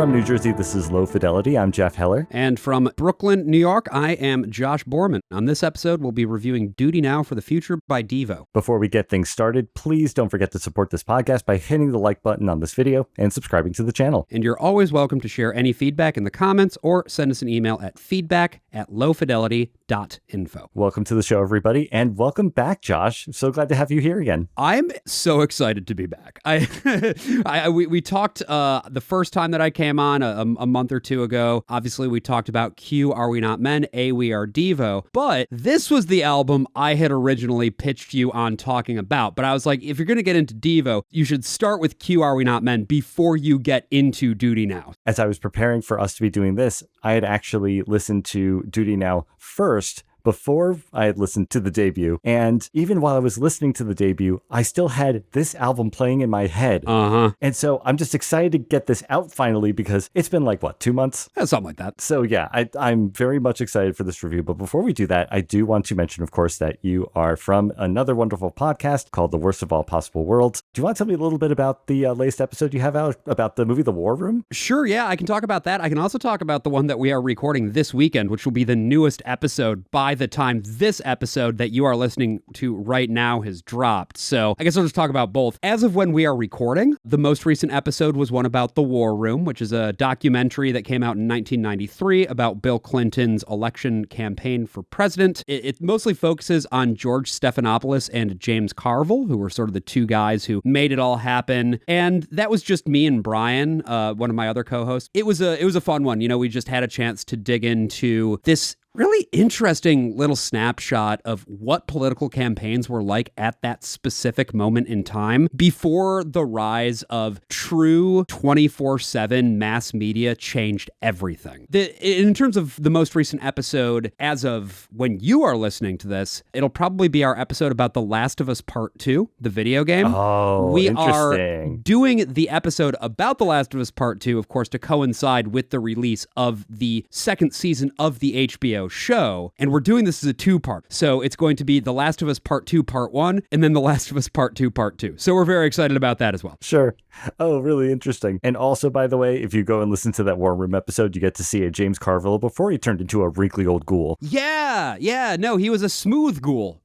From New Jersey, this is Low Fidelity. I'm Jeff Heller. And from Brooklyn, New York, I am Josh Boerman. On this episode, we'll be reviewing Duty Now for the Future by DEVO. Before we get things started, please don't forget to support this podcast by hitting the like button on this video and subscribing to the channel. And you're always welcome to share any feedback in the comments or send us an email at feedback@lowfidelity.info. Welcome to the show, everybody, and welcome back, Josh. I'm so glad to have you here again. I'm so excited to be back. We talked the first time that I came on a month or two ago. Obviously, we talked about Q, Are We Not Men? A, We Are DEVO. But this was the album I had originally pitched you on talking about. But I was like, if you're going to get into DEVO, you should start with Q, Are We Not Men? Before you get into Duty Now. As I was preparing for us to be doing this, I had actually listened to Duty Now first before I had listened to the debut. And even while I was listening to the debut, I still had this album playing in my head. And so I'm just excited to get this out finally because it's been like, 2 months? Something like that. So yeah, I'm very much excited for this review. But before we do that, I do want to mention, of course, that you are from another wonderful podcast called The Worst of All Possible Worlds. Do you want to tell me a little bit about the latest episode you have out about the movie The War Room? Sure, yeah, I can talk about that. I can also talk about the one that we are recording this weekend, which will be the newest episode by the time this episode that you are listening to right now has dropped. So I guess I'll just talk about both. As of when we are recording, the most recent episode was one about The War Room, which is a documentary that came out in 1993 about Bill Clinton's election campaign for president. It mostly focuses on George Stephanopoulos and James Carville, who were sort of the two guys who made it all happen. And that was just me and Brian, one of my other co-hosts. It was a fun one. You know, we just had a chance to dig into this really interesting little snapshot of what political campaigns were like at that specific moment in time before the rise of true 24/7 mass media changed everything. In terms of the most recent episode, as of when you are listening to this, it'll probably be our episode about The Last of Us Part 2, the video game. Oh, we interesting. are doing the episode about The Last of Us Part 2, of course, to coincide with the release of the second season of the HBO show, and we're doing this as a two-part. So it's going to be The Last of Us Part 2 Part 1, and then The Last of Us Part 2 Part 2. So we're very excited about that as well. Sure. Oh, really interesting. And also, by the way, if you go and listen to that War Room episode, you get to see a James Carville before he turned into a wrinkly old ghoul. Yeah, no, he was a smooth ghoul.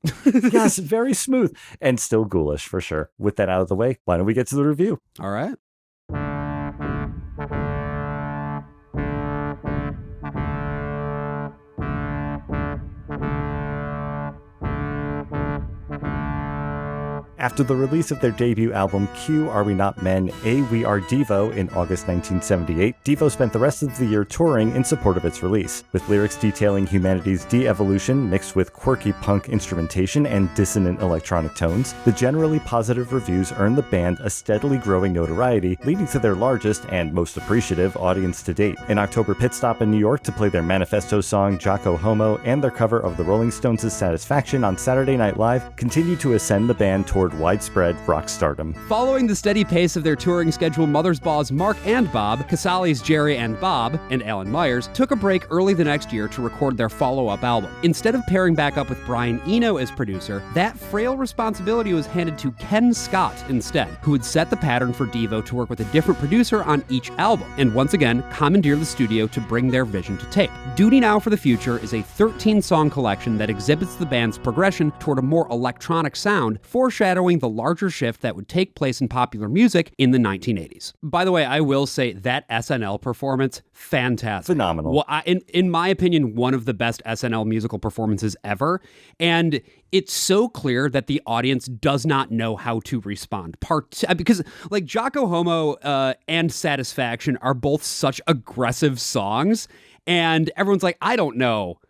Yes, very smooth, and still ghoulish for sure. With that out of the way, why don't we get to the review? All right. After the release of their debut album, Q, Are We Not Men? A, We Are DEVO in August 1978, DEVO spent the rest of the year touring in support of its release. With lyrics detailing humanity's de-evolution mixed with quirky punk instrumentation and dissonant electronic tones, the generally positive reviews earned the band a steadily growing notoriety, leading to their largest and most appreciative audience to date. An October pit stop in New York to play their manifesto song Jocko Homo and their cover of the Rolling Stones' Satisfaction on Saturday Night Live continued to ascend the band toward widespread rock stardom. Following the steady pace of their touring schedule, Mothersbaugh's Mark and Bob, Casale's Jerry and Bob, and Alan Myers took a break early the next year to record their follow-up album. Instead of pairing back up with Brian Eno as producer, that frail responsibility was handed to Ken Scott instead, who would set the pattern for DEVO to work with a different producer on each album, and once again commandeer the studio to bring their vision to tape. Duty Now for the Future is a 13-song collection that exhibits the band's progression toward a more electronic sound, foreshadowing the larger shift that would take place in popular music in the 1980s. By the way, I will say that SNL performance, fantastic. Phenomenal. Well, in my opinion, one of the best SNL musical performances ever. And it's so clear that the audience does not know how to respond. Because like Jocko Homo and Satisfaction are both such aggressive songs. And everyone's like, I don't know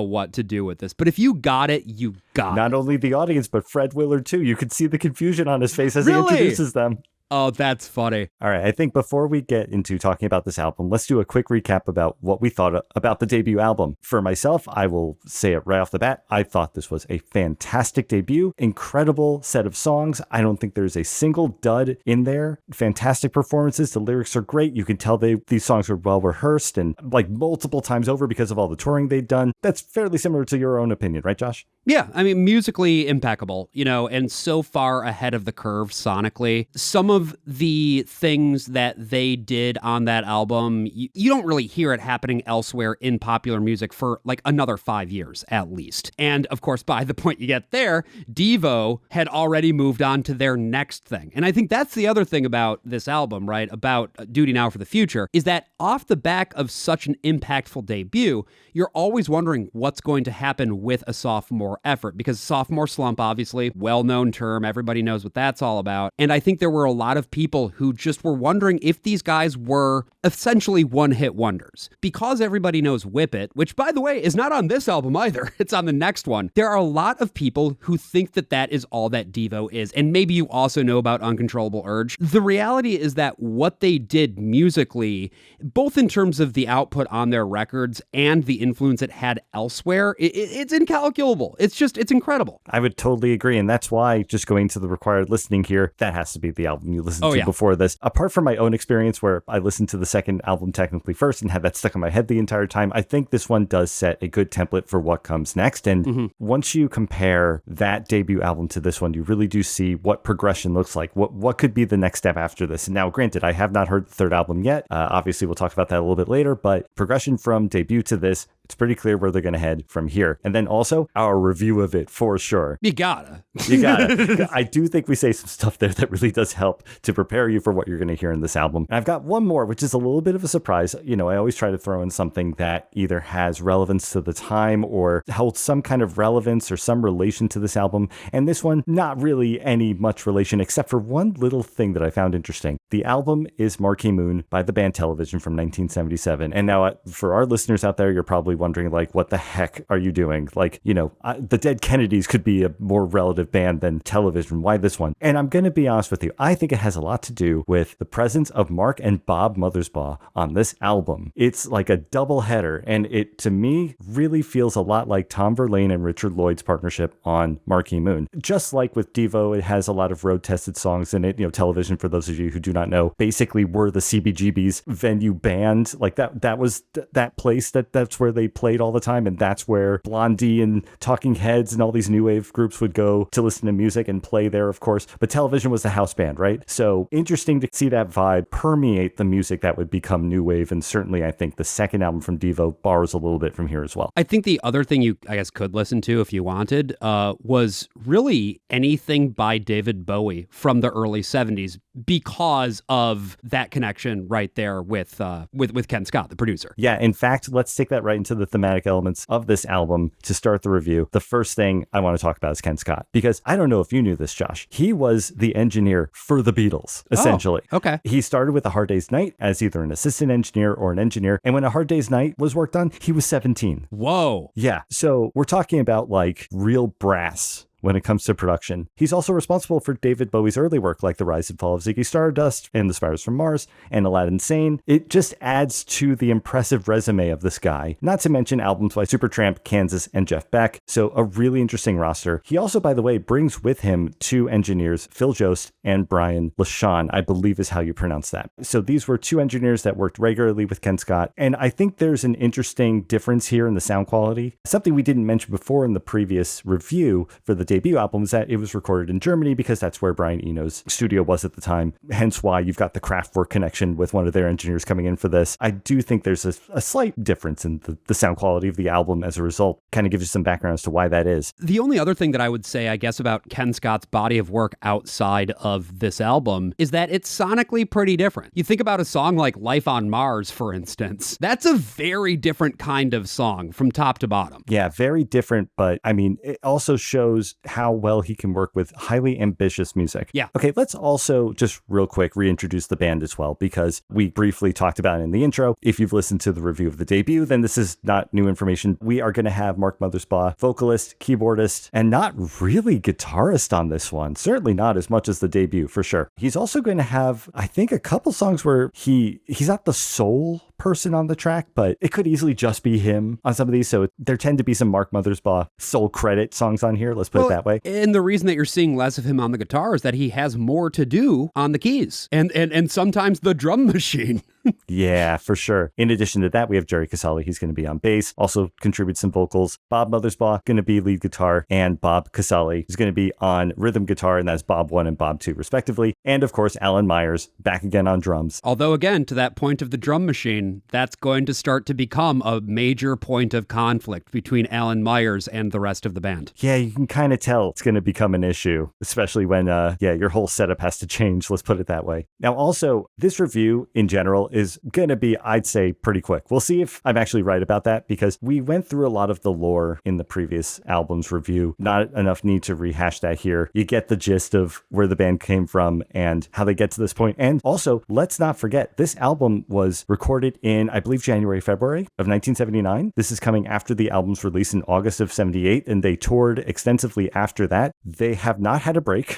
what to do with this. But if you got it, you got it. Not only the audience, but Fred Willard, too. You could see the confusion on his face as he introduces them. Oh, that's funny. All right, I think before we get into talking about this album, let's do a quick recap about what we thought about the debut album. For myself, I will say it right off the bat. I thought this was a fantastic debut, incredible set of songs. I don't think there's a single dud in there. Fantastic performances. The lyrics are great. You can tell these songs were well rehearsed and like multiple times over because of all the touring they'd done. That's fairly similar to your own opinion, right, Josh? Yeah, I mean, musically impeccable, and so far ahead of the curve sonically. Some of the things that they did on that album, you don't really hear it happening elsewhere in popular music for like another 5 years at least. And of course, by the point you get there, DEVO had already moved on to their next thing. And I think that's the other thing about this album, right? About Duty Now for the Future, is that off the back of such an impactful debut, you're always wondering what's going to happen with a sophomore effort, because sophomore slump, obviously, well-known term, everybody knows what that's all about. And I think there were a lot of people who just were wondering if these guys were essentially one-hit wonders. Because everybody knows Whip It, which, by the way, is not on this album either, it's on the next one, there are a lot of people who think that that is all that DEVO is. And maybe you also know about Uncontrollable Urge. The reality is that what they did musically, both in terms of the output on their records and the influence it had elsewhere, it's incalculable. It's incredible. I would totally agree. And that's why, just going to the required listening here, that has to be the album you listened to before this. Apart from my own experience where I listened to the second album technically first and had that stuck in my head the entire time, I think this one does set a good template for what comes next. And once you compare that debut album to this one, you really do see what progression looks like. What could be the next step after this? And now, granted, I have not heard the third album yet. Obviously, we'll talk about that a little bit later, but progression from debut to this, it's pretty clear where they're going to head from here. And then also our review of it for sure. You gotta. I do think we say some stuff there that really does help to prepare you for what you're going to hear in this album. And I've got one more, which is a little bit of a surprise. I always try to throw in something that either has relevance to the time or holds some kind of relevance or some relation to this album. And this one, not really any much relation, except for one little thing that I found interesting. The album is Marquee Moon by the band Television from 1977. And now for our listeners out there, you're probably wondering, like, what the heck are you doing? Like, the Dead Kennedys could be a more relative band than Television. Why this one? And I'm going to be honest with you. I think it has a lot to do with the presence of Mark and Bob Mothersbaugh on this album. It's like a double header. And it, to me, really feels a lot like Tom Verlaine and Richard Lloyd's partnership on Marquee Moon. Just like with DEVO, it has a lot of road-tested songs in it. Television, for those of you who do not know, basically were the CBGB's venue band. Like that was that place that's where they played all the time, and that's where Blondie and Talking Heads and all these new wave groups would go to listen to music and play there, of course. But Television was the house band, right? So interesting to see that vibe permeate the music that would become new wave, and certainly I think the second album from DEVO borrows a little bit from here as well. I think the other thing you, I guess, could listen to if you wanted was really anything by David Bowie from the early 70s, because of that connection right there with Ken Scott, the producer. Yeah, in fact, let's take that right into the thematic elements of this album to start the review. The first thing I want to talk about is Ken Scott, because I don't know if you knew this, Josh. He was the engineer for the Beatles, essentially. Oh, okay. He started with A Hard Day's Night as either an assistant engineer or an engineer, and when A Hard Day's Night was worked on, he was 17. Whoa. Yeah, so we're talking about like real brass when it comes to production. He's also responsible for David Bowie's early work like The Rise and Fall of Ziggy Stardust and The Spiders from Mars and Aladdin Sane. It just adds to the impressive resume of this guy, not to mention albums by Supertramp, Kansas, and Jeff Beck. So a really interesting roster. He also, by the way, brings with him two engineers, Phil Jost and Brian LaShawn, I believe is how you pronounce that. So these were two engineers that worked regularly with Ken Scott. And I think there's an interesting difference here in the sound quality. Something we didn't mention before in the previous review for the debut album is that it was recorded in Germany because that's where Brian Eno's studio was at the time. Hence why you've got the Kraftwerk connection with one of their engineers coming in for this. I do think there's a slight difference in the sound quality of the album as a result. Kind of gives you some background as to why that is. The only other thing that I would say, I guess, about Ken Scott's body of work outside of this album is that it's sonically pretty different. You think about a song like Life on Mars, for instance. That's a very different kind of song from top to bottom. Yeah, very different, but I mean, it also shows how well he can work with highly ambitious music. Yeah. Okay, let's also just real quick reintroduce the band as well, because we briefly talked about it in the intro. If you've listened to the review of the debut, then this is not new information. We are going to have Mark Mothersbaugh, vocalist, keyboardist, and not really guitarist on this one. Certainly not as much as the debut, for sure. He's also going to have, I think, a couple songs where he's not the sole person on the track, but it could easily just be him on some of these. So there tend to be some Mark Mothersbaugh sole credit songs on here. Let's put it that way. And the reason that you're seeing less of him on the guitar is that he has more to do on the keys and sometimes the drum machine. Yeah, for sure. In addition to that, we have Jerry Casale. He's going to be on bass, also contribute some vocals. Bob Mothersbaugh going to be lead guitar, and Bob Casale is going to be on rhythm guitar, and that's Bob 1 and Bob 2 respectively. And of course, Alan Myers back again on drums. Although again, to that point of the drum machine, that's going to start to become a major point of conflict between Alan Myers and the rest of the band. Yeah, you can kind of tell it's going to become an issue, especially when, your whole setup has to change. Let's put it that way. Now, also, this review in general is going to be, I'd say, pretty quick. We'll see if I'm actually right about that, because we went through a lot of the lore in the previous album's review. Not enough need to rehash that here. You get the gist of where the band came from and how they get to this point. And also, let's not forget, this album was recorded in, I believe, January, February of 1979. This is coming after the album's release in August of 78, and they toured extensively after that. They have not had a break.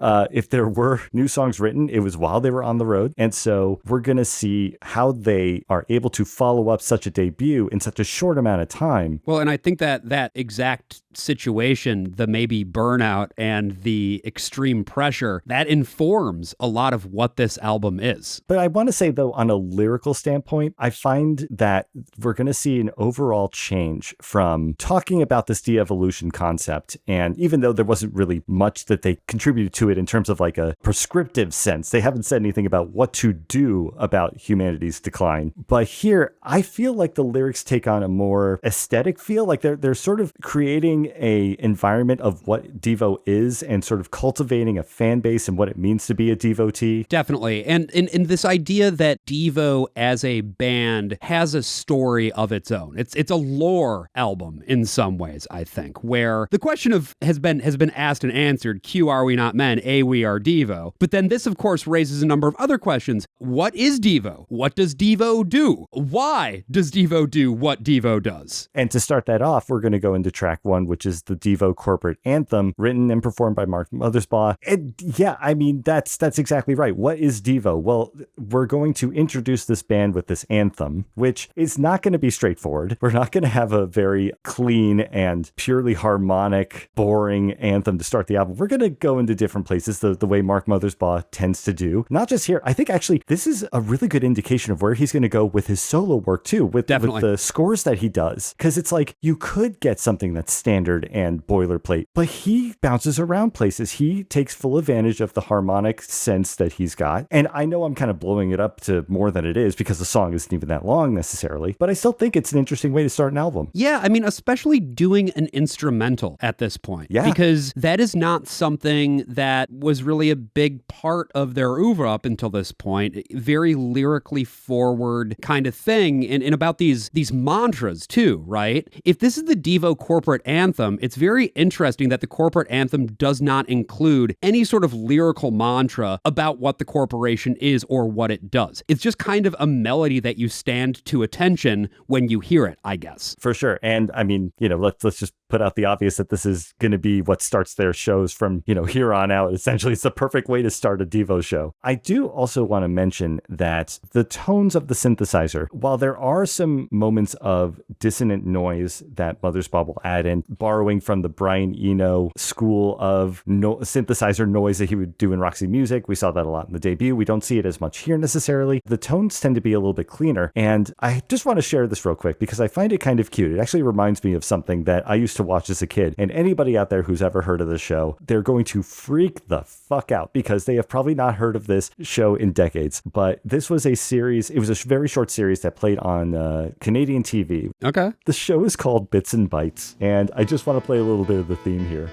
If there were new songs written, it was while they were on the road. And so we're going to see how they are able to follow up such a debut in such a short amount of time. Well, and I think that exact situation, the maybe burnout and the extreme pressure, that informs a lot of what this album is. But I want to say, though, on a lyrical standpoint, I find that we're going to see an overall change from talking about this de-evolution concept. And even though there wasn't really much that they contributed to it in terms of like a prescriptive sense, they haven't said anything about what to do about humanity's decline. But here, I feel like the lyrics take on a more aesthetic feel. Like they're sort of creating a environment of what Devo is and sort of cultivating a fan base and what it means to be a devotee. Definitely. And in this idea that Devo as a band has a story of its own. It's a lore album in some ways, I think, where the question of has been asked and answered, Q, are we not men? A, we are Devo. But then this, of course, raises a number of other questions. What is Devo? What does Devo do? Why does Devo do what Devo does? And to start that off, we're going to go into track 1, which is the Devo corporate anthem, written and performed by Mark Mothersbaugh. And yeah, I mean, that's exactly right. What is Devo? Well, we're going to introduce this band with this anthem, which is not going to be straightforward. We're not going to have a very clean and purely harmonic, boring anthem to start the album. We're going to go into different places the way Mark Mothersbaugh tends to do. Not just here. I think actually this is a really good indication of where he's going to go with his solo work too, with the scores that he does. Because it's like you could get something that's standard and boilerplate, but he bounces around places. He takes full advantage of the harmonic sense that he's got. And I know I'm kind of blowing it up to more than it is because the song isn't even that long necessarily, but I still think it's an interesting way to start an album. Yeah, I mean, especially doing an instrumental at this point. Yeah. Because that is not something that was really a big part of their oeuvre up until this point. Very lyrically forward kind of thing. And about these mantras too, right? If this is the Devo corporate anthem, it's very interesting that the corporate anthem does not include any sort of lyrical mantra about what the corporation is or what it does. It's just kind of a melody that you stand to attention when you hear it, I guess. For sure. And I mean, let's just put out the obvious that this is going to be what starts their shows from, here on out. Essentially, it's the perfect way to start a Devo show. I do also want to mention that the tones of the synthesizer, while there are some moments of dissonant noise that Mothersbaugh will add in, borrowing from the Brian Eno school of synthesizer noise that he would do in Roxy Music. We saw that a lot in the debut. We don't see it as much here necessarily. The tones tend to be a little bit cleaner. And I just want to share this real quick because I find it kind of cute. It actually reminds me of something that I used to watch as a kid. And anybody out there who's ever heard of this show, they're going to freak the fuck out because they have probably not heard of this show in decades. But this was a series. It was a very short series that played on Canadian TV. Okay. The show is called Bits and Bytes. And I just want to play a little bit of the theme here.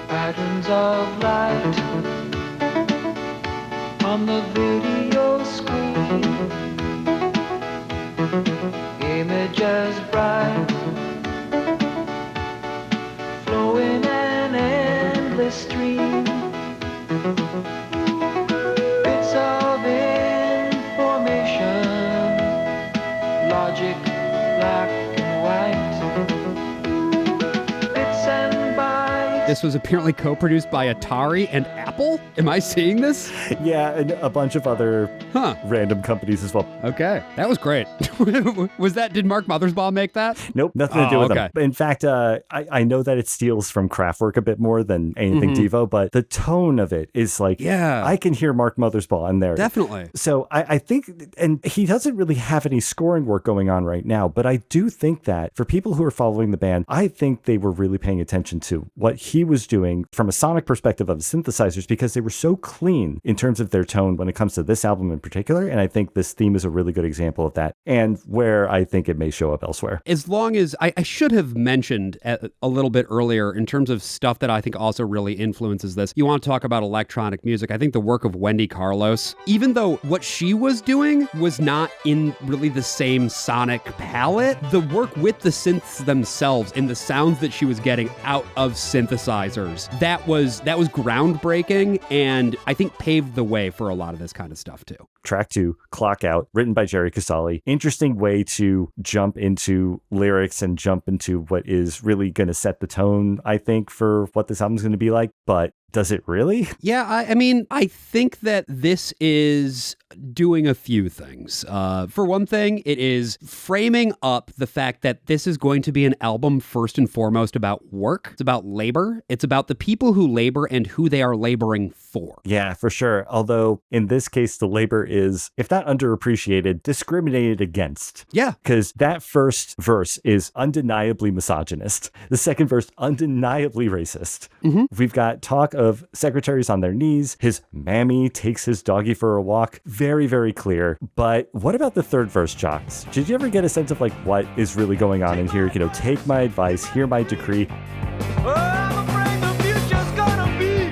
Patterns of light on the video screen, images bright, flowing an endless stream, bits of information, logic black and white, bits and bytes. This was apparently co-produced by Atari and Apple Apple? Am I seeing this? Yeah, and a bunch of other Huh. random companies as well. Okay. That was great. Did Mark Mothersbaugh make that? Nope, nothing to do with okay. them. In fact, I know that it steals from Kraftwerk a bit more than anything Devo, but the tone of it is like, Yeah. I can hear Mark Mothersbaugh in there. Definitely. So I think, and he doesn't really have any scoring work going on right now, but I do think that for people who are following the band, I think they were really paying attention to what he was doing from a sonic perspective of synthesizers, because they were so clean in terms of their tone when it comes to this album in particular. And I think this theme is a really good example of that, and where I think it may show up elsewhere. As long as I should have mentioned a little bit earlier in terms of stuff that I think also really influences this. You want to talk about electronic music. I think the work of Wendy Carlos, even though what she was doing was not in really the same sonic palette, the work with the synths themselves and the sounds that she was getting out of synthesizers, that was groundbreaking, and I think paved the way for a lot of this kind of stuff too. Track 2, Clock Out, written by Jerry Casale. Interesting way to jump into lyrics and jump into what is really going to set the tone, I think, for what this album's going to be like. But does it really? Yeah, I mean, I think that this is doing a few things. For one thing, it is framing up the fact that this is going to be an album first and foremost about work. It's about labor. It's about the people who labor and who they are laboring for. Yeah, for sure. Although in this case, the labor is, if not underappreciated, discriminated against. Yeah. Because that first verse is undeniably misogynist. The second verse, undeniably racist. We've got talk of secretaries on their knees. His mammy takes his doggy for a walk. Very, very clear. But what about the third verse, Jocks? Did you ever get a sense of like what is really going on in here? You know, take my advice, hear my decree. Oh, I'm afraid the future's gonna be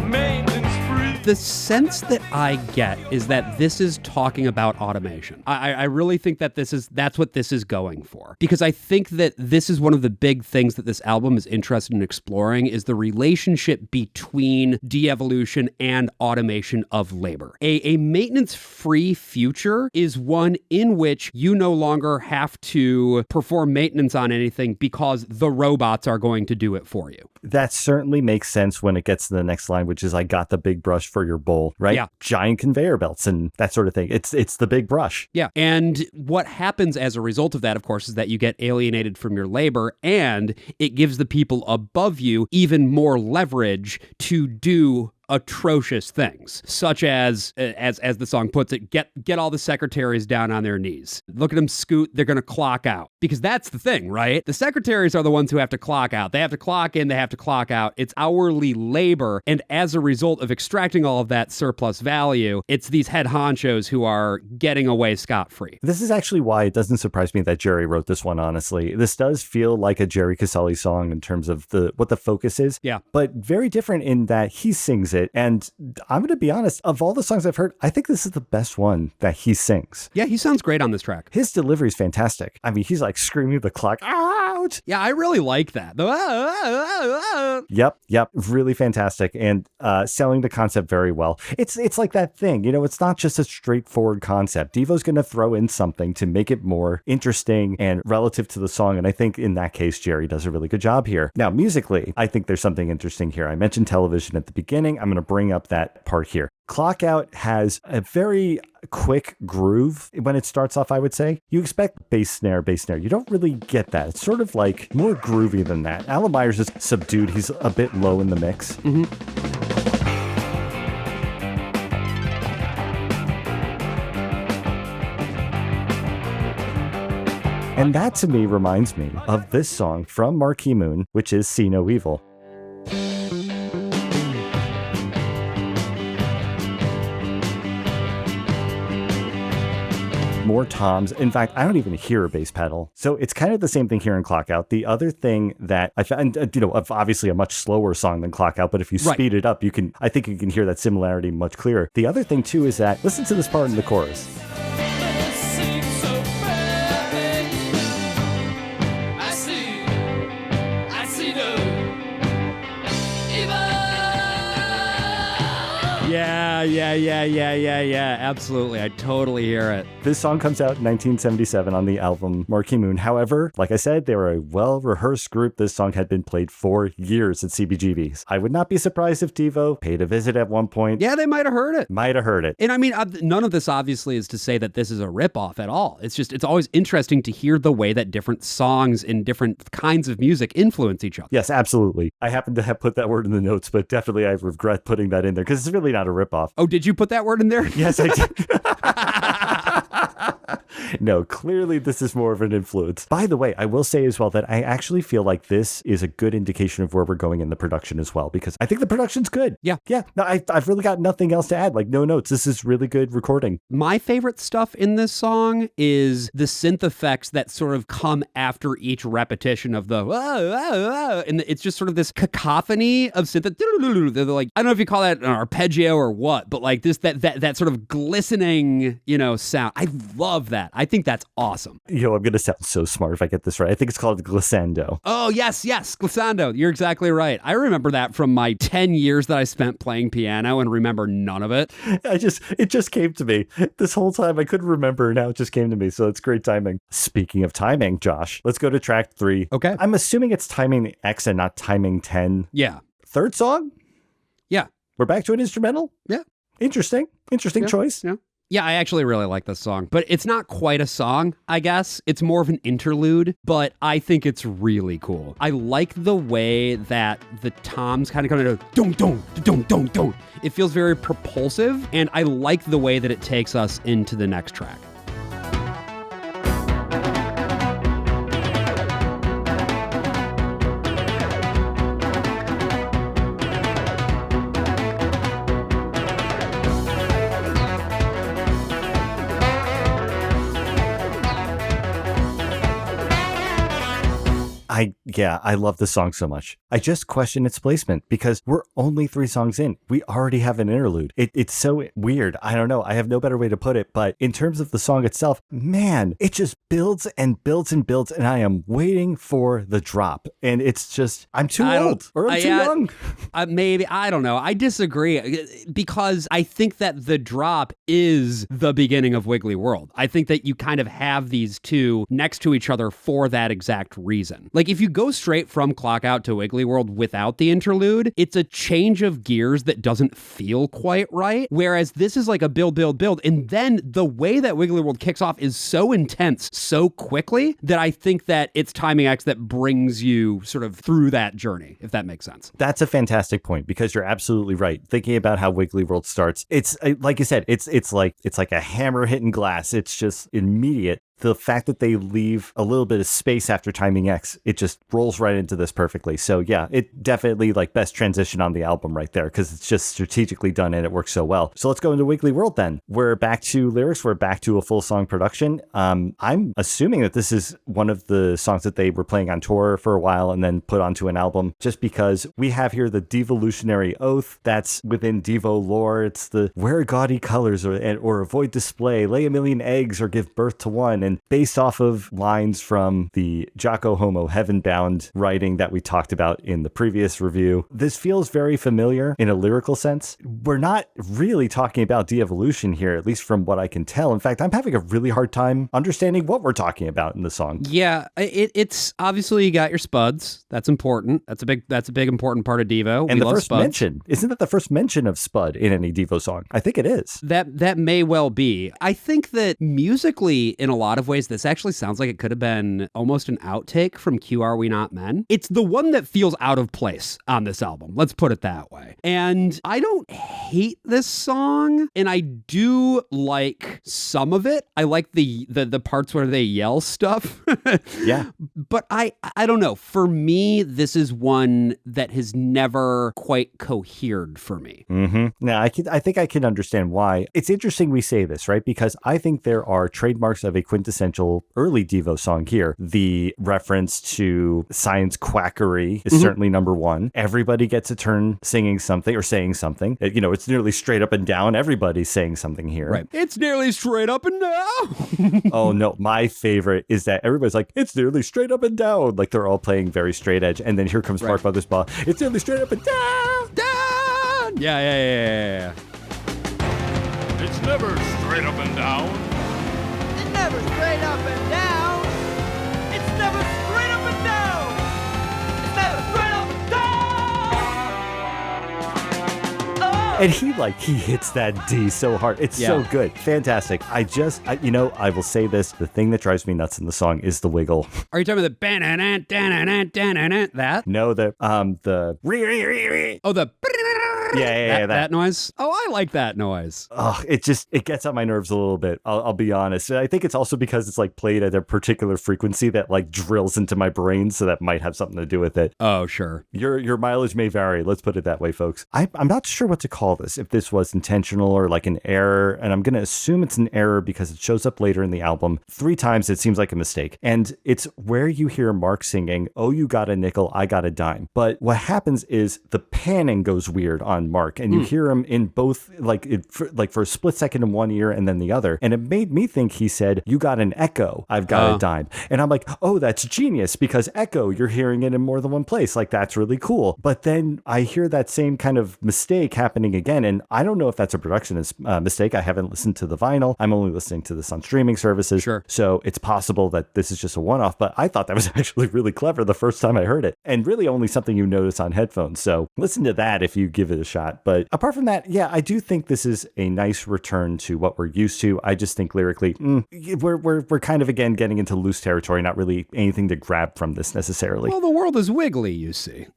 maintenance-free. The sense that I get is that this is talking about automation. I really think that that's what this is going for. Because I think that this is one of the big things that this album is interested in exploring, is the relationship between de-evolution and automation of labor. A maintenance-free future is one in which you no longer have to perform maintenance on anything because the robots are going to do it for you. That certainly makes sense when it gets to the next line, which is, I got the big brush for your bowl, right? Yeah. Giant conveyor belts and that sort of thing. It's the big brush. Yeah. And what happens as a result of that, of course, is that you get alienated from your labor, and it gives the people above you even more leverage to do atrocious things, such as the song puts it, get all the secretaries down on their knees. Look at them scoot, they're going to clock out. Because that's the thing, right? The secretaries are the ones who have to clock out. They have to clock in, they have to clock out. It's hourly labor, and as a result of extracting all of that surplus value, it's these head honchos who are getting away scot-free. This is actually why it doesn't surprise me that Jerry wrote this one, honestly. This does feel like a Jerry Casale song in terms of what the focus is. Yeah. But very different in that he sings it. And I'm going to be honest, of all the songs I've heard, I think this is the best one that he sings. Yeah, he sounds great on this track. His delivery is fantastic. I mean, he's like screaming the clock out. Yeah, I really like that. Yep. Really fantastic. And selling the concept very well. It's like that thing, you know, it's not just a straightforward concept. Devo's going to throw in something to make it more interesting and relative to the song. And I think in that case, Jerry does a really good job here. Now, musically, I think there's something interesting here. I mentioned television at the beginning. I'm going to bring up that part here. Clock Out has a very quick groove when it starts off, I would say. You expect bass snare. You don't really get that. It's sort of like more groovy than that. Alan Myers is subdued. He's a bit low in the mix. And that to me reminds me of this song from Marquee Moon, which is See No Evil. More toms. In fact, I don't even hear a bass pedal. So it's kind of the same thing here in Clock Out. The other thing that I found, obviously a much slower song than Clock Out, but if you speed it up, I think you can hear that similarity much clearer. The other thing too is that, listen to this part in the chorus. Yeah. Absolutely. I totally hear it. This song comes out in 1977 on the album Marquee Moon. However, like I said, they were a well-rehearsed group. This song had been played for years at CBGB's. I would not be surprised if DEVO paid a visit at one point. Yeah, they might have heard it. Might have heard it. And I mean, none of this obviously is to say that this is a ripoff at all. It's just, it's always interesting to hear the way that different songs and different kinds of music influence each other. Yes, absolutely. I happen to have put that word in the notes, but definitely I regret putting that in there because it's really not a ripoff. Oh, did you put that word in there? Yes, I did. No, clearly this is more of an influence. By the way, I will say as well that I actually feel like this is a good indication of where we're going in the production as well, because I think the production's good. Yeah. No, I've really got nothing else to add. Like, no notes. This is really good recording. My favorite stuff in this song is the synth effects that sort of come after each repetition of the and it's just sort of this cacophony of synth. They're like, I don't know if you call that an arpeggio or what, but like this that sort of glistening, sound. I love that. I think that's awesome. I'm going to sound so smart if I get this right. I think it's called glissando. Oh, yes, glissando. You're exactly right. I remember that from my 10 years that I spent playing piano and remember none of it. It just came to me. This whole time I couldn't remember. Now it just came to me. So it's great timing. Speaking of timing, Josh, let's go to track 3. Okay. I'm assuming it's timing X and not timing 10. Yeah. Third song? Yeah. We're back to an instrumental? Yeah. Interesting choice. Yeah. Yeah, I actually really like this song, but it's not quite a song, I guess. It's more of an interlude, but I think it's really cool. I like the way that the toms kind of come into don't. It feels very propulsive, and I like the way that it takes us into the next track. I love this song so much. I just question its placement because we're only 3 songs in. We already have an interlude. It's so weird. I don't know. I have no better way to put it. But in terms of the song itself, man, it just builds and builds and builds. And I am waiting for the drop. And it's just, I'm too old or I'm too young. Maybe, I don't know. I disagree because I think that the drop is the beginning of Wiggly World. I think that you kind of have these two next to each other for that exact reason. Like if you go straight from Clock Out to Wiggly World without the interlude, it's a change of gears that doesn't feel quite right. Whereas this is like a build. And then the way that Wiggly World kicks off is so intense so quickly that I think that it's timing X that brings you sort of through that journey, if that makes sense. That's a fantastic point because you're absolutely right. Thinking about how Wiggly World starts, it's like you said, it's like a hammer hitting glass. It's just immediate. The fact that they leave a little bit of space after timing X, it just rolls right into this perfectly. So yeah, it definitely like best transition on the album right there because it's just strategically done and it works so well. So let's go into Wiggly World then. We're back to lyrics. We're back to a full song production. I'm assuming that this is one of the songs that they were playing on tour for a while and then put onto an album just because we have here the devolutionary oath that's within Devo lore. It's the wear gaudy colors or avoid display, lay a million eggs or give birth to one. And based off of lines from the Jocko Homo Heavenbound writing that we talked about in the previous review, this feels very familiar in a lyrical sense. We're not really talking about de-evolution here, at least from what I can tell. In fact, I'm having a really hard time understanding what we're talking about in the song. Yeah, it's obviously you got your spuds. That's important. That's a big important part of Devo. And we the love first spuds. mention, isn't that the first mention of spud in any Devo song? I think it is. That may well be. I think that musically, in a lot of ways, this actually sounds like it could have been almost an outtake from Q Are We Not Men? It's the one that feels out of place on this album. Let's put it that way. And I don't hate this song, and I do like some of it. I like the parts where they yell stuff. Yeah. But I don't know. For me, this is one that has never quite cohered for me. Mm-hmm. Now, I think I can understand why. It's interesting we say this, right? Because I think there are trademarks of a quintessential early Devo song here. The reference to science quackery is certainly number one. Everybody gets a turn singing something or saying something. It's nearly straight up and down. Everybody's saying something here. Right. It's nearly straight up and down. Oh, no. My favorite is that everybody's like, it's nearly straight up and down. Like they're all playing very straight edge. And then here comes Mark Brothers Ball. It's nearly straight up and down. Down. Yeah. It's never straight up and down. It's never straight up and down. It's never straight up and down. It's never straight up and down. Oh. And he hits that D so hard. It's so good. Fantastic. I will say this. The thing that drives me nuts in the song is the wiggle. Are you talking about the that? No, the Oh, the yeah, that noise. Oh, I like that noise. Oh, it gets on my nerves a little bit. I'll be honest. I think it's also because it's like played at a particular frequency that like drills into my brain, so that might have something to do with it. Oh, sure. Your mileage may vary. Let's put it that way, folks. I'm not sure what to call this. If this was intentional or like an error, and I'm going to assume it's an error because it shows up later in the album 3 times. It seems like a mistake, and it's where you hear Mark singing, "Oh, you got a nickel, I got a dime." But what happens is the panning goes weird on Mark, and you hear him in both, for a split second in one ear and then the other, and it made me think he said, "You got an echo, I've got a dime," and I'm like, oh, that's genius, because echo, you're hearing it in more than one place, like that's really cool. But then I hear that same kind of mistake happening again, and I don't know if that's a production mistake. I haven't listened to the vinyl. I'm only listening to this on streaming services, so it's possible that this is just a one-off, but I thought that was actually really clever the first time I heard it, and really only something you notice on headphones, so listen to that if you give it a shot. But apart from that, yeah, I do think this is a nice return to what we're used to. I just think lyrically, we're kind of again getting into loose territory, not really anything to grab from this necessarily. Well, the world is wiggly, you see.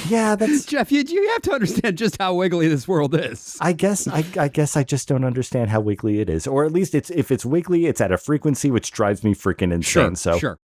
Yeah, that's Jeff. You have to understand just how wiggly this world is. I guess I just don't understand how wiggly it is, or at least if it's wiggly, it's at a frequency which drives me freaking insane.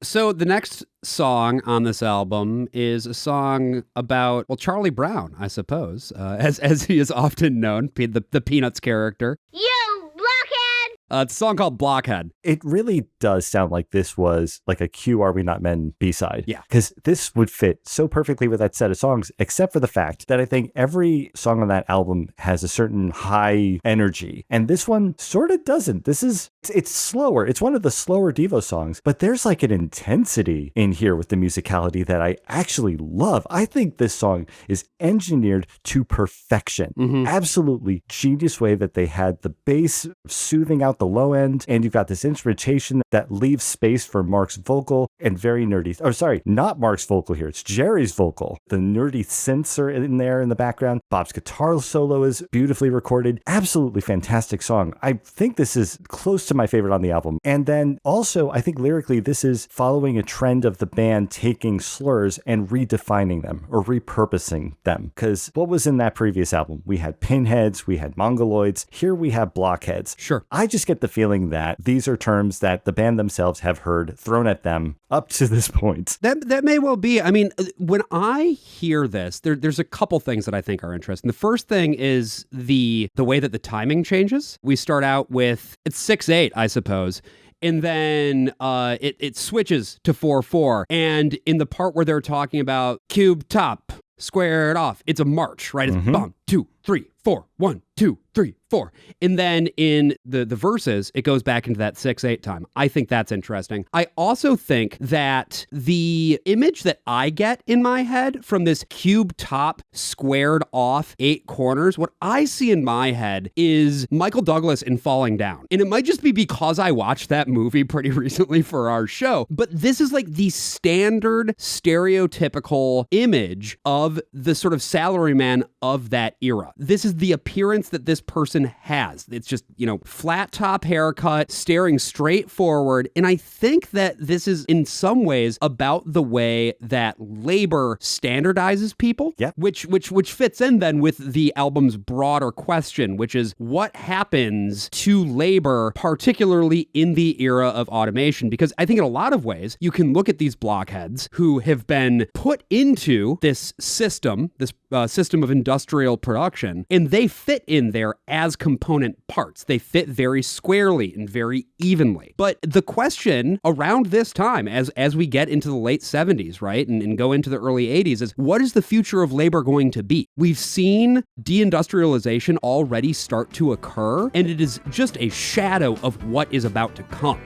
So the next song on this album is a song about, well, Charlie Brown, I suppose, as he is often known, the Peanuts character. You blockhead! It's a song called Blockhead. It really does sound like this was like a Q Are We Not Men B-side. Yeah. Because this would fit so perfectly with that set of songs, except for the fact that I think every song on that album has a certain high energy. And this one sort of doesn't. It's slower. It's one of the slower Devo songs, but there's like an intensity in here with the musicality that I actually love. I think this song is engineered to perfection. Absolutely genius way that they had the bass soothing out the low end, and you've got this instrumentation that leaves space for Mark's vocal and very nerdy. Oh, sorry, not Mark's vocal here. It's Jerry's vocal. The nerdy synths are in there in the background. Bob's guitar solo is beautifully recorded. Absolutely fantastic song. I think this is close to my favorite on the album. And then also, I think lyrically, this is following a trend of the band taking slurs and redefining them or repurposing them. Because what was in that previous album? We had pinheads, we had mongoloids. Here we have blockheads. Sure. I just get the feeling that these are terms that the band themselves have heard thrown at them up to this point. That may well be. I mean, when I hear this, there's a couple things that I think are interesting. The first thing is the way that the timing changes. We start out with, it's 6/8, I suppose. And then it switches to 4/4. And in the part where they're talking about cube top, squared off, it's a march, right? It's 1, 2, 3, 4, 1, 2, 3, 4. And then in the verses, it goes back into that 6/8 time. I think that's interesting. I also think that the image that I get in my head from this cube top squared off 8 corners, what I see in my head is Michael Douglas in Falling Down. And it might just be because I watched that movie pretty recently for our show, but this is like the standard stereotypical image of the sort of salaryman of that era. This is the appearance that this person has. It's just, flat top haircut, staring straight forward. And I think that this is in some ways about the way that labor standardizes people, which fits in then with the album's broader question, which is what happens to labor, particularly in the era of automation? Because I think in a lot of ways, you can look at these blockheads who have been put into this system of industrial production, and they fit in there as component parts. They fit very squarely and very evenly. But the question around this time, as we get into the late 70s, right, and go into the early 80s, is what is the future of labor going to be? We've seen deindustrialization already start to occur, and it is just a shadow of what is about to come.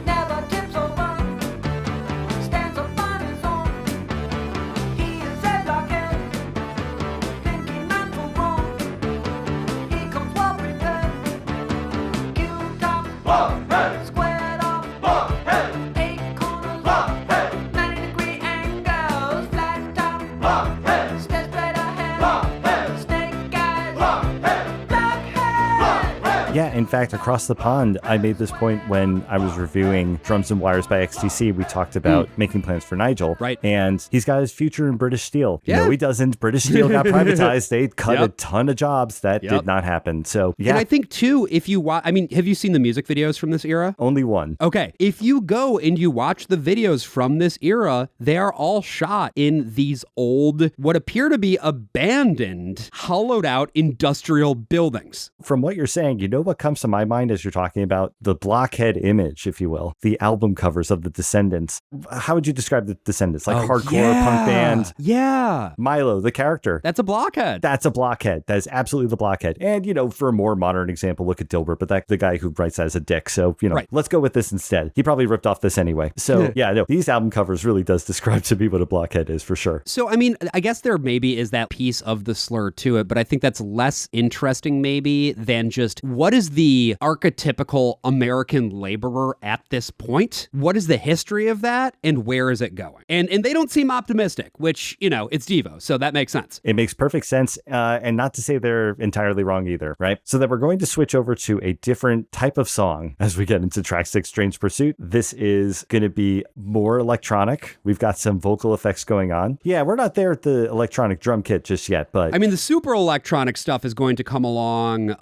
Never tips over, stands up on his own. He is a blockhead, thinking not for wrong. He comes well prepared, Yeah, in fact, across the pond, I made this point when I was reviewing Drums and Wires by XTC. We talked about making plans for Nigel. Right. And he's got his future in British Steel. Yeah. No, he doesn't. British Steel got privatized. They cut a Yep. ton of jobs. That did not happen. So, yeah. And I think, too, if you watch, I mean, have you seen the music videos from this era? Only one. Okay, if you go and you watch the videos from this era, they are all shot in these old, what appear to be abandoned, hollowed out industrial buildings. From what you're saying, you know what comes to my mind as you're talking about the blockhead image, if you will, the album covers of the Descendants. How would you describe the Descendants? Like hardcore punk band? Yeah. Milo, the character. That's a blockhead. That's a blockhead. That is absolutely the blockhead. And, for a more modern example, look at Dilbert, but that's the guy who writes that as a dick. So, let's go with this instead. He probably ripped off this anyway. So, these album covers really does describe to me what a blockhead is for sure. So, I mean, I guess there maybe is that piece of the slur to it, but I think that's less interesting maybe than just what is the archetypical American laborer at this point? What is the history of that and where is it going? And they don't seem optimistic, which, it's DEVO, so that makes sense. It makes perfect sense, and not to say they're entirely wrong either, right? So that we're going to switch over to a different type of song as we get into track 6, Strange Pursuit. This is going to be more electronic. We've got some vocal effects going on. Yeah, we're not there at the electronic drum kit just yet, but... I mean, the super electronic stuff is going to come along.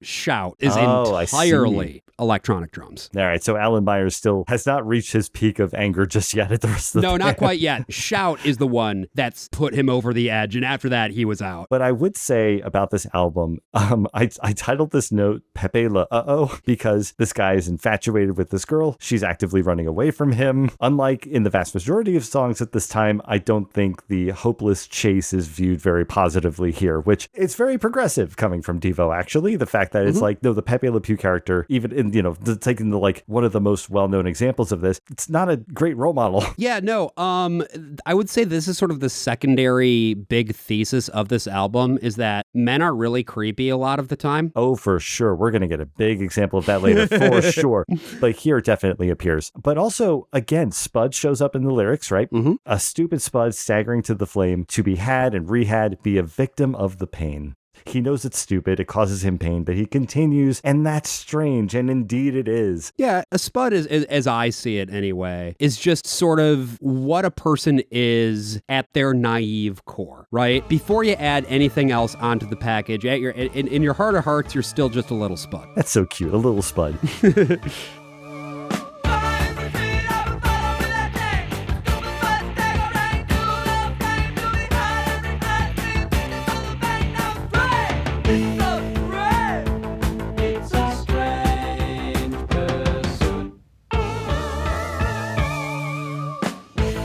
Shout is I entirely electronic drums. All right, so Alan Myers still has not reached his peak of anger just yet at the rest of the No, band. not quite yet. Shout is the one that's put him over the edge, and after that, he was out. But I would say about this album, I titled this note Pepe La Uh-Oh because this guy is infatuated with this girl. She's actively running away from him. Unlike in the vast majority of songs at this time, I don't think the hopeless chase is viewed very positively here, which it's very progressive coming from DEVO, actually. The fact that it's like, no, the Pepe Le Pew character, even in, taking the like one of the most well-known examples of this, it's not a great role model. Yeah, no, I would say this is sort of the secondary big thesis of this album is that men are really creepy a lot of the time. Oh, for sure. We're going to get a big example of that later, for sure. But here it definitely appears. But also, again, Spud shows up in the lyrics, right? A stupid Spud staggering to the flame, to be had and rehad, be a victim of the pain. He knows it's stupid, it causes him pain, but he continues, and that's strange, and indeed it is. Yeah, a spud, is, as I see it anyway, is just sort of what a person is at their naive core, right? Before you add anything else onto the package, in your heart of hearts, you're still just a little spud. That's so cute, a little Spud.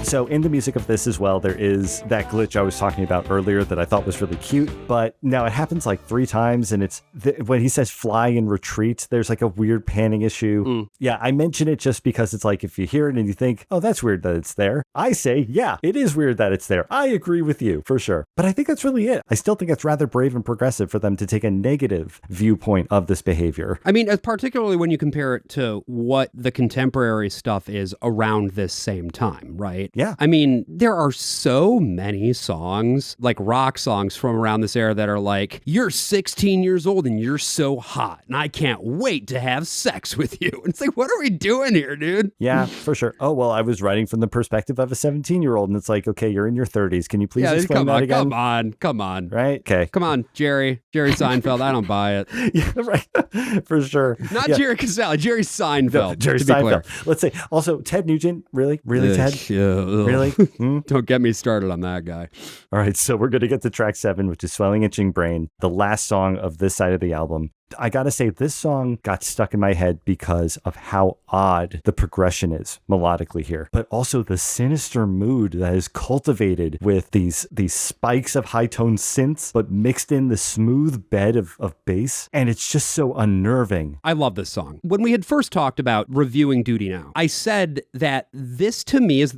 So in the music of this as well, there is that glitch I was talking about earlier that I thought was really cute, but now it happens like 3 times, and it's when he says fly and retreat, there's like a weird panning issue. Yeah, I mention it just because it's like if you hear it and you think, oh, that's weird that it's there. I say, yeah, it is weird that it's there. I agree with you for sure. But I think that's really it. I still think it's rather brave and progressive for them to take a negative viewpoint of this behavior. I mean, particularly when you compare it to what the contemporary stuff is around this same time, right? Yeah. I mean, there are so many songs, like rock songs from around this era that are like, you're 16 years old and you're so hot and I can't wait to have sex with you. And it's like, what are we doing here, dude? Yeah, for sure. Oh, well, I was writing from the perspective of a 17-year-old and it's like, okay, you're in your 30s. Can you please explain that again? Come on. Right? Okay. Come on, Jerry Seinfeld. I don't buy it. Yeah, right. For sure. Not Jerry Casale, Jerry Seinfeld. No, Jerry Seinfeld. Let's say also Ted Nugent. Really? Ted? Really? Don't get me started on that guy. All right, so we're going to get to track 7, which is Swelling Itching Brain, the last song of this side of the album. I gotta say, this song got stuck in my head because of how odd the progression is melodically here, but also the sinister mood that is cultivated with these spikes of high-toned synths, but mixed in the smooth bed of bass, and it's just so unnerving. I love this song. When we had first talked about reviewing Duty Now, I said that this to me is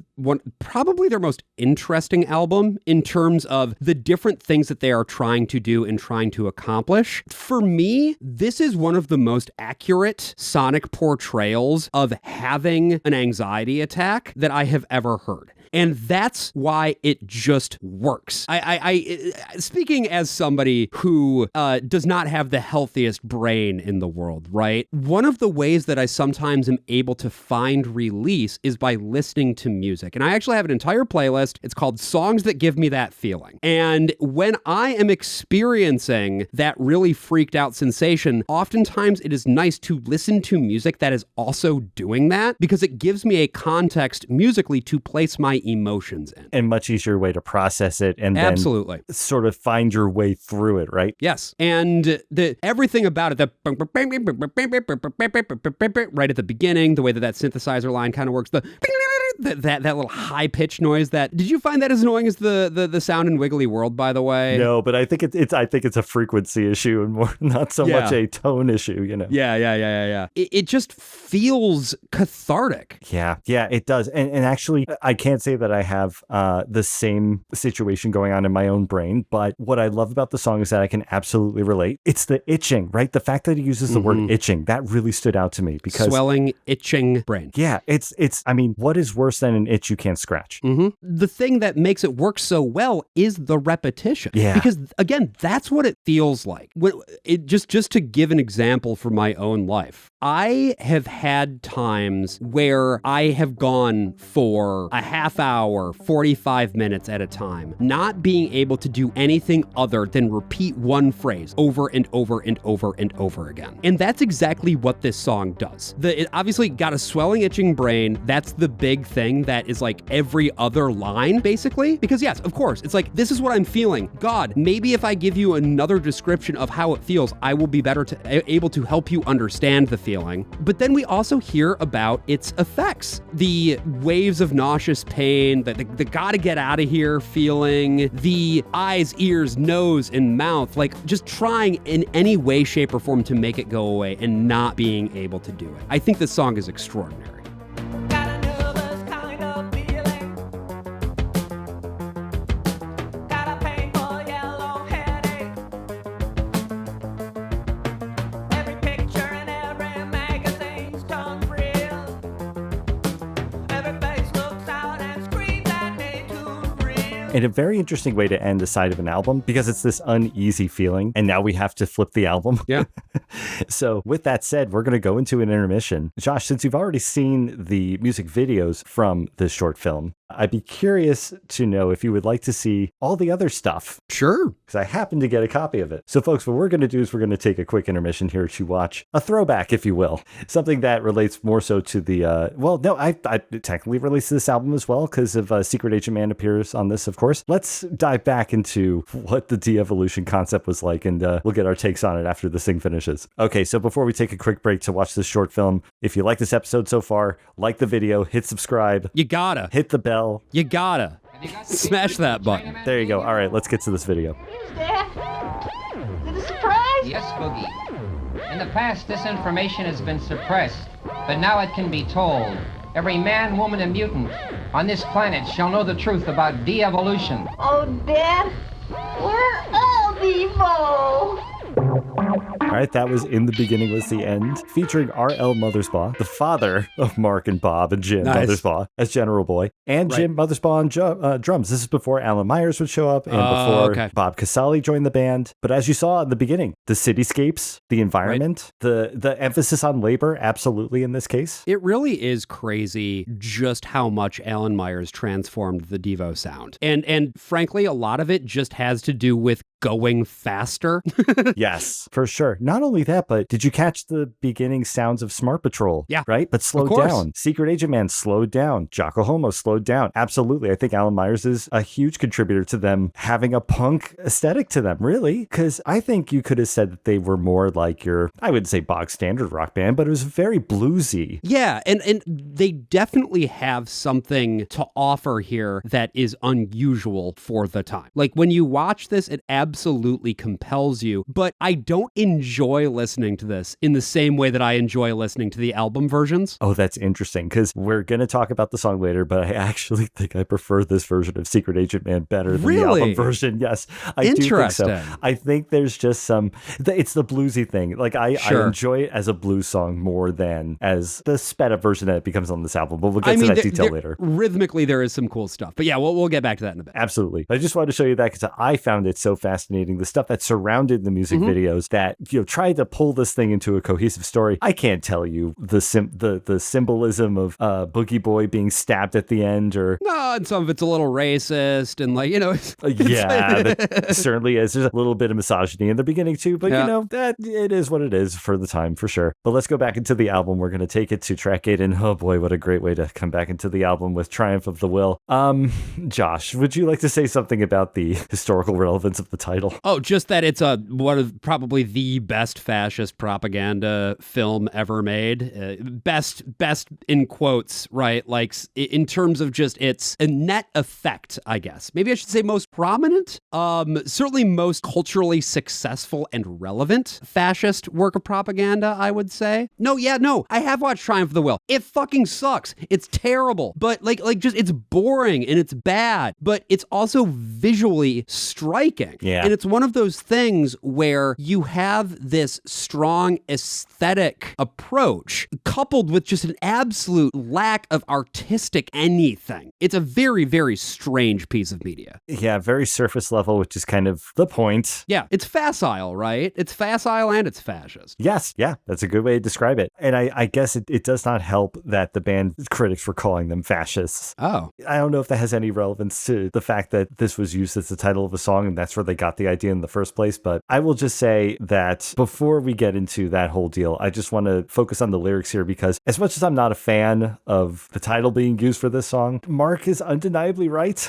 probably their most interesting album in terms of the different things that they are trying to do and trying to accomplish. For me, this is one of the most accurate sonic portrayals of having an anxiety attack that I have ever heard. And that's why it just works. I speaking as somebody who does not have the healthiest brain in the world, right? One of the ways that I sometimes am able to find release is by listening to music. And I actually have an entire playlist. It's called Songs That Give Me That Feeling. And when I am experiencing that really freaked out sensation, oftentimes it is nice to listen to music that is also doing that because it gives me a context musically to place my emotions in. And much easier way to process it and Absolutely. then sort of find your way through it, right? Yes. And everything about it, right at the beginning, the way that synthesizer line kind of works, that little high-pitched noise did you find that as annoying as the sound in Wiggly World, by the way? No, but I think it's a frequency issue and more not so much a tone issue, you know? Yeah. It just feels cathartic. Yeah, it does. And actually, I can't say that I have the same situation going on in my own brain, but what I love about the song is that I can absolutely relate. It's the itching, right? The fact that he uses the word itching, that really stood out to me because... Swelling, itching brain. Yeah, I mean, what is worse than an itch you can't scratch? The thing that makes it work so well is the repetition. Yeah. Because, again, that's what it feels like. Just to give an example from my own life, I have had times where I have gone for a half hour, 45 minutes at a time, not being able to do anything other than repeat one phrase over and over and over and over again. And that's exactly what this song does. It obviously got a swelling, itching brain. That's the big thing that is like every other line, basically. Because yes, of course, it's like, this is what I'm feeling. God, maybe if I give you another description of how it feels, I will be able to help you understand the feeling. But then we also hear about its effects. The waves of nauseous pain, the gotta get out of here feeling, the eyes, ears, nose, and mouth, like just trying in any way, shape, or form to make it go away and not being able to do it. I think this song is extraordinary. Got a nervous kind of feeling. Got a painful yellow headache. Every picture in every magazine's turned real. Every face looks out and screams at me too real. And a very interesting way to end the side of an album because it's this uneasy feeling. And now we have to flip the album. Yeah. So with that said, we're going to go into an intermission. Josh, since you've already seen the music videos from this short film, I'd be curious to know if you would like to see all the other stuff. Sure. Because I happen to get a copy of it. So folks, what we're going to do is we're going to take a quick intermission here to watch a throwback, if you will. Something that relates more so to the, I technically relates to this album as well because of Secret Agent Man appears on this, of course. Let's dive back into what the de-evolution concept was like and we'll get our takes on it after this thing finishes. Okay, so before we take a quick break to watch this short film, if you like this episode so far, like the video, hit subscribe. You gotta. Hit the bell. You gotta. Smash that button. There you go. All right, let's get to this video. Dad. Is it a surprise? Yes, Boogie. In the past, this information has been suppressed, but now it can be told. Every man, woman, and mutant on this planet shall know the truth about de-evolution. Oh, Dad, we're all DEVO. All right, that was In the Beginning Was the End, featuring R.L. Mothersbaugh, the father of Mark and Bob and Jim Mothersbaugh as General Boy, and Jim Mothersbaugh on drums. This is before Alan Myers would show up and before Bob Casale joined the band. But as you saw in the beginning, the cityscapes, the environment, the emphasis on labor, absolutely in this case. It really is crazy just how much Alan Myers transformed the DEVO sound. And frankly, a lot of it just has to do with going faster. Yes, for sure. Not only that, but did you catch the beginning sounds of Smart Patrol? Yeah. Right? But slowed down. Secret Agent Man slowed down. Jocko Homo slowed down. Absolutely. I think Alan Myers is a huge contributor to them having a punk aesthetic to them, really. Because I think you could have said that they were more like your, I would say bog standard rock band, but it was very bluesy. Yeah, and they definitely have something to offer here that is unusual for the time. Like when you watch this, it absolutely absolutely compels you, but I don't enjoy listening to this in the same way that I enjoy listening to the album versions. Oh, that's interesting, because we're going to talk about the song later, but I actually think I prefer this version of Secret Agent Man better than the album version. Yes, I do think so. I think there's just it's the bluesy thing. Like, I enjoy it as a blues song more than as the sped up version that it becomes on this album, but we'll get to that detail later. Rhythmically, there is some cool stuff, but yeah, we'll get back to that in a bit. Absolutely. I just wanted to show you that because I found it so fascinating. The stuff that surrounded the music videos that, tried to pull this thing into a cohesive story. I can't tell you the symbolism of Boogie Boy being stabbed at the end, or no, and some of it's a little racist and that certainly is. There's a little bit of misogyny in the beginning too, but that it is what it is for the time, for sure. But let's go back into the album. We're going to take it to track 8, and oh boy, what a great way to come back into the album with Triumph of the Will. Josh, would you like to say something about the historical relevance of the title? Oh, just that it's one of probably the best fascist propaganda film ever made. Best in quotes, right? Like in terms of just its a net effect, I guess. Maybe I should say most prominent. Certainly most culturally successful and relevant fascist work of propaganda, I would say. No, I have watched Triumph of the Will. It fucking sucks. It's terrible. But like just it's boring and it's bad, but it's also visually striking. Yeah. And it's one of those things where you have this strong aesthetic approach coupled with just an absolute lack of artistic anything. It's a very, very strange piece of media. Yeah, very surface level, which is kind of the point. Yeah, it's facile, right? It's facile and it's fascist. Yes, yeah, that's a good way to describe it. And I guess it does not help that the band critics were calling them fascists. Oh. I don't know if that has any relevance to the fact that this was used as the title of a song and that's where they got the idea in the first place. But I will just say that before we get into that whole deal, I just want to focus on the lyrics here, because as much as I'm not a fan of the title being used for this song, Mark is undeniably right.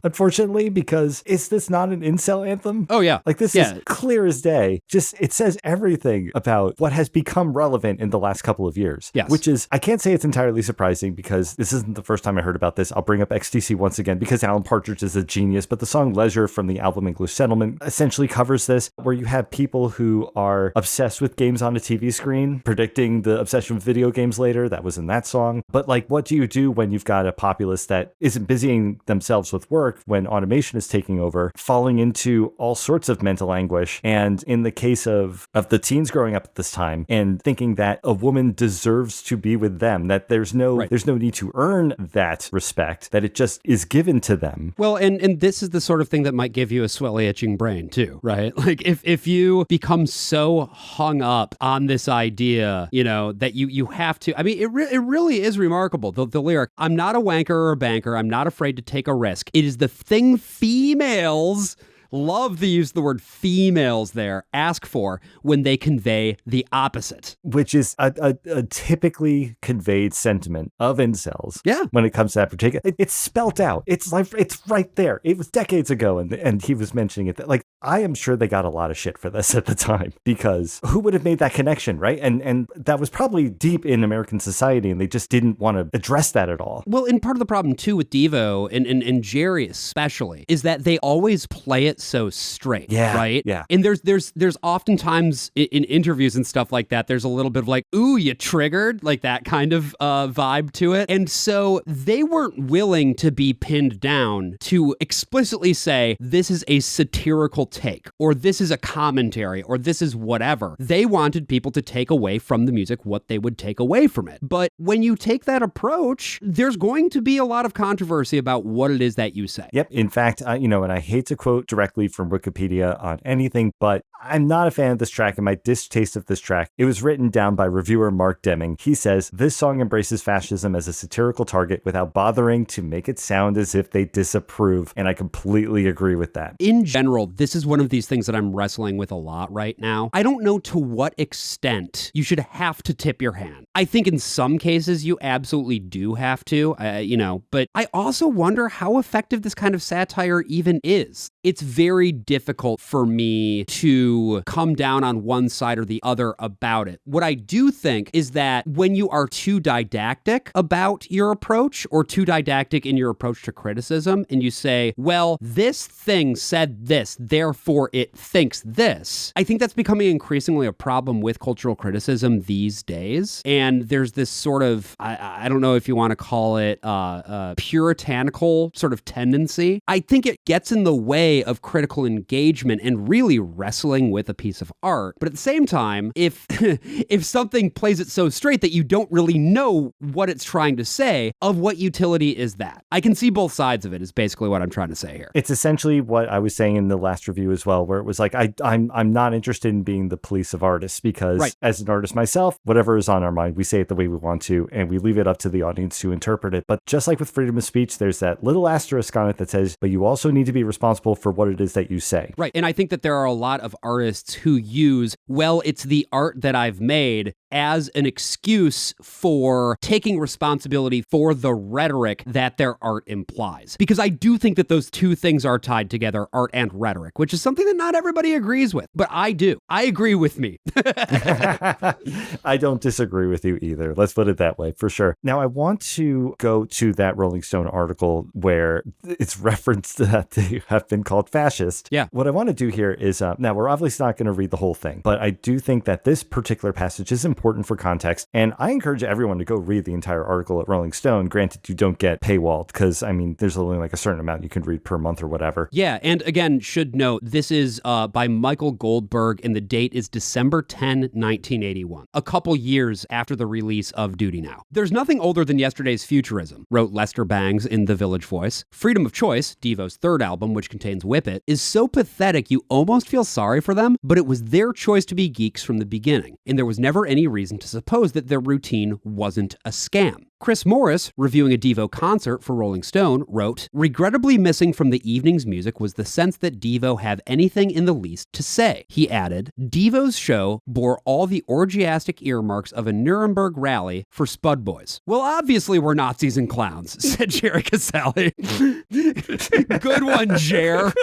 Unfortunately, because is this not an incel anthem? Oh, yeah. Like, this is clear as day. Just, it says everything about what has become relevant in the last couple of years. Yes. Which is, I can't say it's entirely surprising, because this isn't the first time I heard about this. I'll bring up XTC once again, because Alan Partridge is a genius, but the song Leisure from the album English Settlement essentially covers this, where you have people who are obsessed with games on a TV screen, predicting the obsession with video games later. That was in that song. But like, what do you do when you've got a populace that isn't busying themselves with work, when automation is taking over, falling into all sorts of mental anguish? And in the case of the teens growing up at this time and thinking that a woman deserves to be with them, that there's no need to earn that respect, that it just is given to them. Well, and this is the sort of thing that might give you a swelly itching brain too, right? Like if you become so hung up on this idea, that you have to, I mean, it really is remarkable. The lyric, I'm not a wanker or a banker. I'm not afraid to take a risk. It is the thing females love the use of the word females there, ask for when they convey the opposite. Which is a typically conveyed sentiment of incels. Yeah. When it comes to that particular, it's spelt out. It's like, it's right there. It was decades ago, and he was mentioning it. Like, I am sure they got a lot of shit for this at the time, because who would have made that connection, right? And that was probably deep in American society, and they just didn't want to address that at all. Well, and part of the problem too with Devo and Jerry especially is that they always play it so straight, right? Yeah. And there's oftentimes in interviews and stuff like that, there's a little bit of like, ooh, you triggered, like that kind of vibe to it. And so they weren't willing to be pinned down to explicitly say, this is a satirical take, or this is a commentary, or this is whatever. They wanted people to take away from the music what they would take away from it. But when you take that approach, there's going to be a lot of controversy about what it is that you say. Yep. In fact, and I hate to quote directly from Wikipedia on anything, but I'm not a fan of this track, and my distaste of this track, it was written down by reviewer Mark Deming. He says, this song embraces fascism as a satirical target without bothering to make it sound as if they disapprove. And I completely agree with that. In general, this is one of these things that I'm wrestling with a lot right now. I don't know to what extent you should have to tip your hand. I think in some cases you absolutely do have to, but I also wonder how effective this kind of satire even is. It's very difficult for me to come down on one side or the other about it. What I do think is that when you are too didactic about your approach, or too didactic in your approach to criticism, and you say, well, this thing said this, therefore therefore it thinks this. I think that's becoming increasingly a problem with cultural criticism these days. And there's this sort of, I don't know if you want to call it puritanical sort of tendency. I think it gets in the way of critical engagement and really wrestling with a piece of art. But at the same time, if if something plays it so straight that you don't really know what it's trying to say, of what utility is that? I can see both sides of it is basically what I'm trying to say here. It's essentially what I was saying in the last review as well, where it was like, I'm not interested in being the police of artists because as an artist myself, whatever is on our mind, we say it the way we want to, and we leave it up to the audience to interpret it. But just like with freedom of speech, there's that little asterisk on it that says, but you also need to be responsible for what it is that you say. Right. And I think that there are a lot of artists who use, well, it's the art that I've made as an excuse for taking responsibility for the rhetoric that their art implies. Because I do think that those two things are tied together, art and rhetoric, which is something that not everybody agrees with. But I do. I agree with me. I don't disagree with you either. Let's put it that way, for sure. Now, I want to go to that Rolling Stone article where it's referenced that they have been called fascist. Yeah. What I want to do here is, now we're obviously not going to read the whole thing, but I do think that this particular passage is important for context. And I encourage everyone to go read the entire article at Rolling Stone. Granted, you don't get paywalled because, I mean, there's only like a certain amount you can read per month or whatever. Yeah. And again, should note, this is by Michael Goldberg, and the date is December 10, 1981, a couple years after the release of Duty Now. There's nothing older than yesterday's futurism, wrote Lester Bangs in The Village Voice. Freedom of Choice, Devo's third album, which contains Whip It, is so pathetic you almost feel sorry for them, but it was their choice to be geeks from the beginning, and there was never any reason to suppose that their routine wasn't a scam. Chris Morris, reviewing a Devo concert for Rolling Stone, wrote, "Regrettably missing from the evening's music was the sense that Devo have anything in the least to say." He added, "Devo's show bore all the orgiastic earmarks of a Nuremberg rally for Spud Boys." Well, obviously we're Nazis and clowns, said Jerry Casale. Good one, Jer.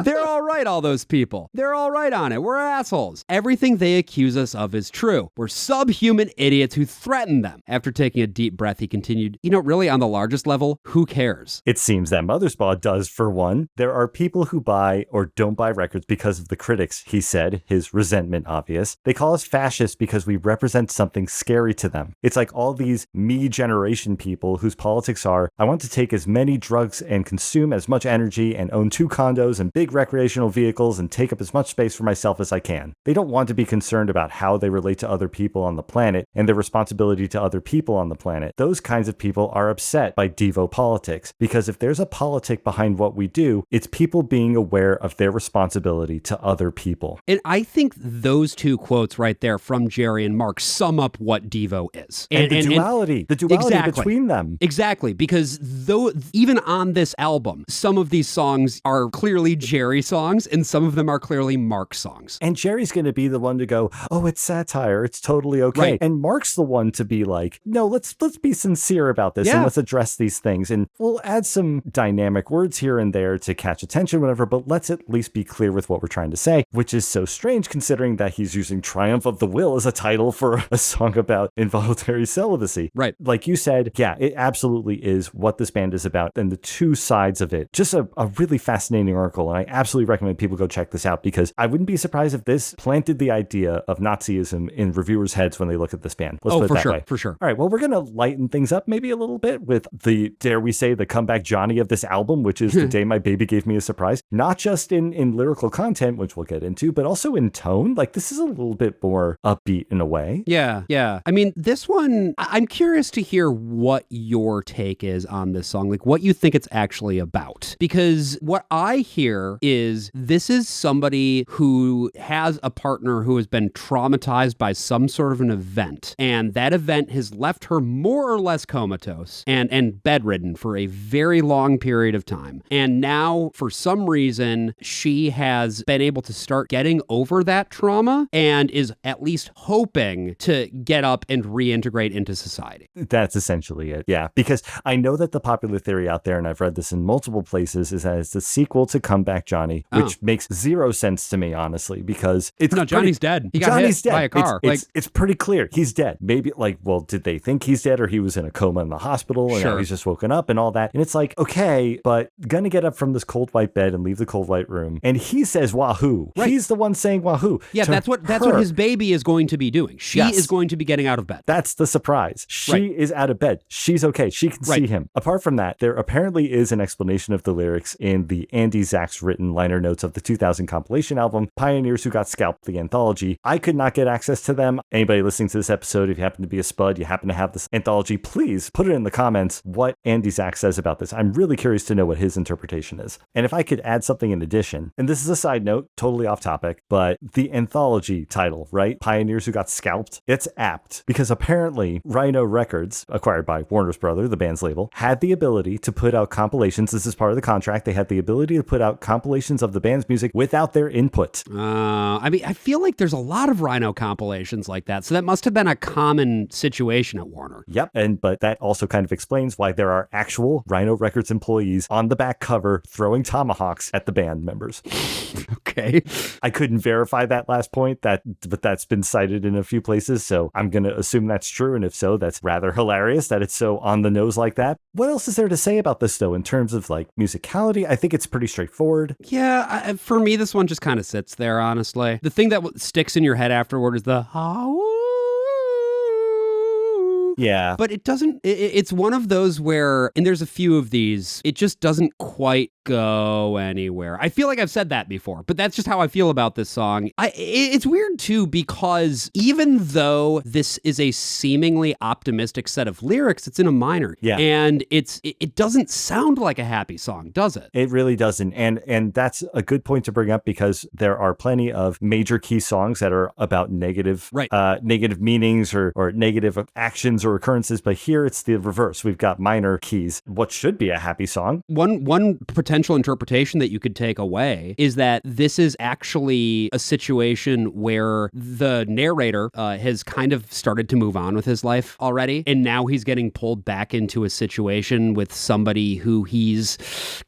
They're all right, all those people. They're all right on it. We're assholes. Everything they accuse us of is true. We're subhuman idiots who threaten them. After taking a deep breath, he continued, really, on the largest level, who cares? It seems that Mothersbaugh does, for one. There are people who buy or don't buy records because of the critics, he said, his resentment obvious. They call us fascists because we represent something scary to them. It's like all these me generation people whose politics are, I want to take as many drugs and consume as much energy and own 2 condos and big recreational vehicles and take up as much space for myself as I can. They don't want to be concerned about how they relate to other people on the planet and their responsibility to other people on the planet. Those kinds of people are upset by Devo politics, because if there's a politic behind what we do, it's people being aware of their responsibility to other people. And I think those two quotes right there from Jerry and Mark sum up what Devo is. And the duality exactly, between them. Exactly, because though even on this album, some of these songs are clearly Jerry songs and some of them are clearly Mark songs. And Jerry's going to be the one to go, oh, it's satire, it's totally okay. Right. And Mark's the one to be like, no, let's be sincere about this and let's address these things. And we'll add some dynamic words here and there to catch attention, whatever, but let's at least be clear with what we're trying to say, which is so strange considering that he's using Triumph of the Will as a title for a song about involuntary celibacy. Right. Like you said, yeah, it absolutely is what this band is about and the two sides of it. Just a really fascinating article. And I absolutely recommend people go check this out because I wouldn't be surprised if this planted the idea of Nazism in reviewers' heads when they look at this band. Let's put it that way. For sure. All right, well, we're going to lighten things up maybe a little bit with the, dare we say, the comeback Johnny of this album, which is The Day My Baby Gave Me a Surprise. Not just in lyrical content, which we'll get into, but also in tone. Like, this is a little bit more upbeat in a way. Yeah. I mean, this one, I'm curious to hear what your take is on this song, like what you think it's actually about. Because what I hear is this is somebody who has a partner who has been traumatized by some sort of an event, and that event has left her more or less comatose and bedridden for a very long period of time. And now, for some reason, she has been able to start getting over that trauma and is at least hoping to get up and reintegrate into society. That's essentially it. Yeah, because I know that the popular theory out there, and I've read this in multiple places, is that it's the sequel to Comeback back Johnny, which makes zero sense to me, honestly, because it's No, Johnny's dead. He got Johnny's hit dead by a car. It's pretty clear he's dead. Maybe well, did they think he's dead, or he was in a coma in the hospital and now he's just woken up and all that? And it's like, okay, but gonna get up from this cold white bed and leave the cold white room, and he says wahoo. Right. He's the one saying wahoo. Yeah, To that's what her, his baby is going to be doing. She Yes. is going to be getting out of bed. That's the surprise. She is out of bed. She's okay. She can see him. Apart from that, there apparently is an explanation of the lyrics in the Andy Zach's written liner notes of the 2000 compilation album, Pioneers Who Got Scalped, the anthology. I could not get access to them. Anybody listening to this episode, if you happen to be a spud, you happen to have this anthology, please put it in the comments what Andy Zach says about this. I'm really curious to know what his interpretation is. And if I could add something in addition, and this is a side note, totally off topic, but the anthology title, right? Pioneers Who Got Scalped, it's apt because apparently Rhino Records, acquired by Warner's brother, the band's label, had the ability to put out compilations. This is part of the contract. They had the ability to put out compilations of the band's music without their input. I mean, I feel like there's a lot of Rhino compilations like that. So that must have been a common situation at Warner. Yep. But that also kind of explains why there are actual Rhino Records employees on the back cover throwing tomahawks at the band members. Okay. I couldn't verify that last point, but that's been cited in a few places, so I'm going to assume that's true, and if so, that's rather hilarious that it's so on the nose like that. What else is there to say about this, though, in terms of, like, musicality? I think it's pretty straightforward. Yeah, for me, this one just kind of sits there, honestly. The thing that sticks in your head afterward is the Yeah. But it doesn't, it's one of those where, and there's a few of these, it just doesn't quite go anywhere. I feel like I've said that before, but that's just how I feel about this song. It's weird too, because even though this is a seemingly optimistic set of lyrics, it's in a minor. Yeah. And it doesn't sound like a happy song, does it? It really doesn't. And that's a good point to bring up because there are plenty of major key songs that are about negative, negative meanings or negative actions or occurrences. But here it's the reverse. We've got minor keys. What should be a happy song. One potential interpretation that you could take away is that this is actually a situation where the narrator has kind of started to move on with his life already. And now he's getting pulled back into a situation with somebody who he's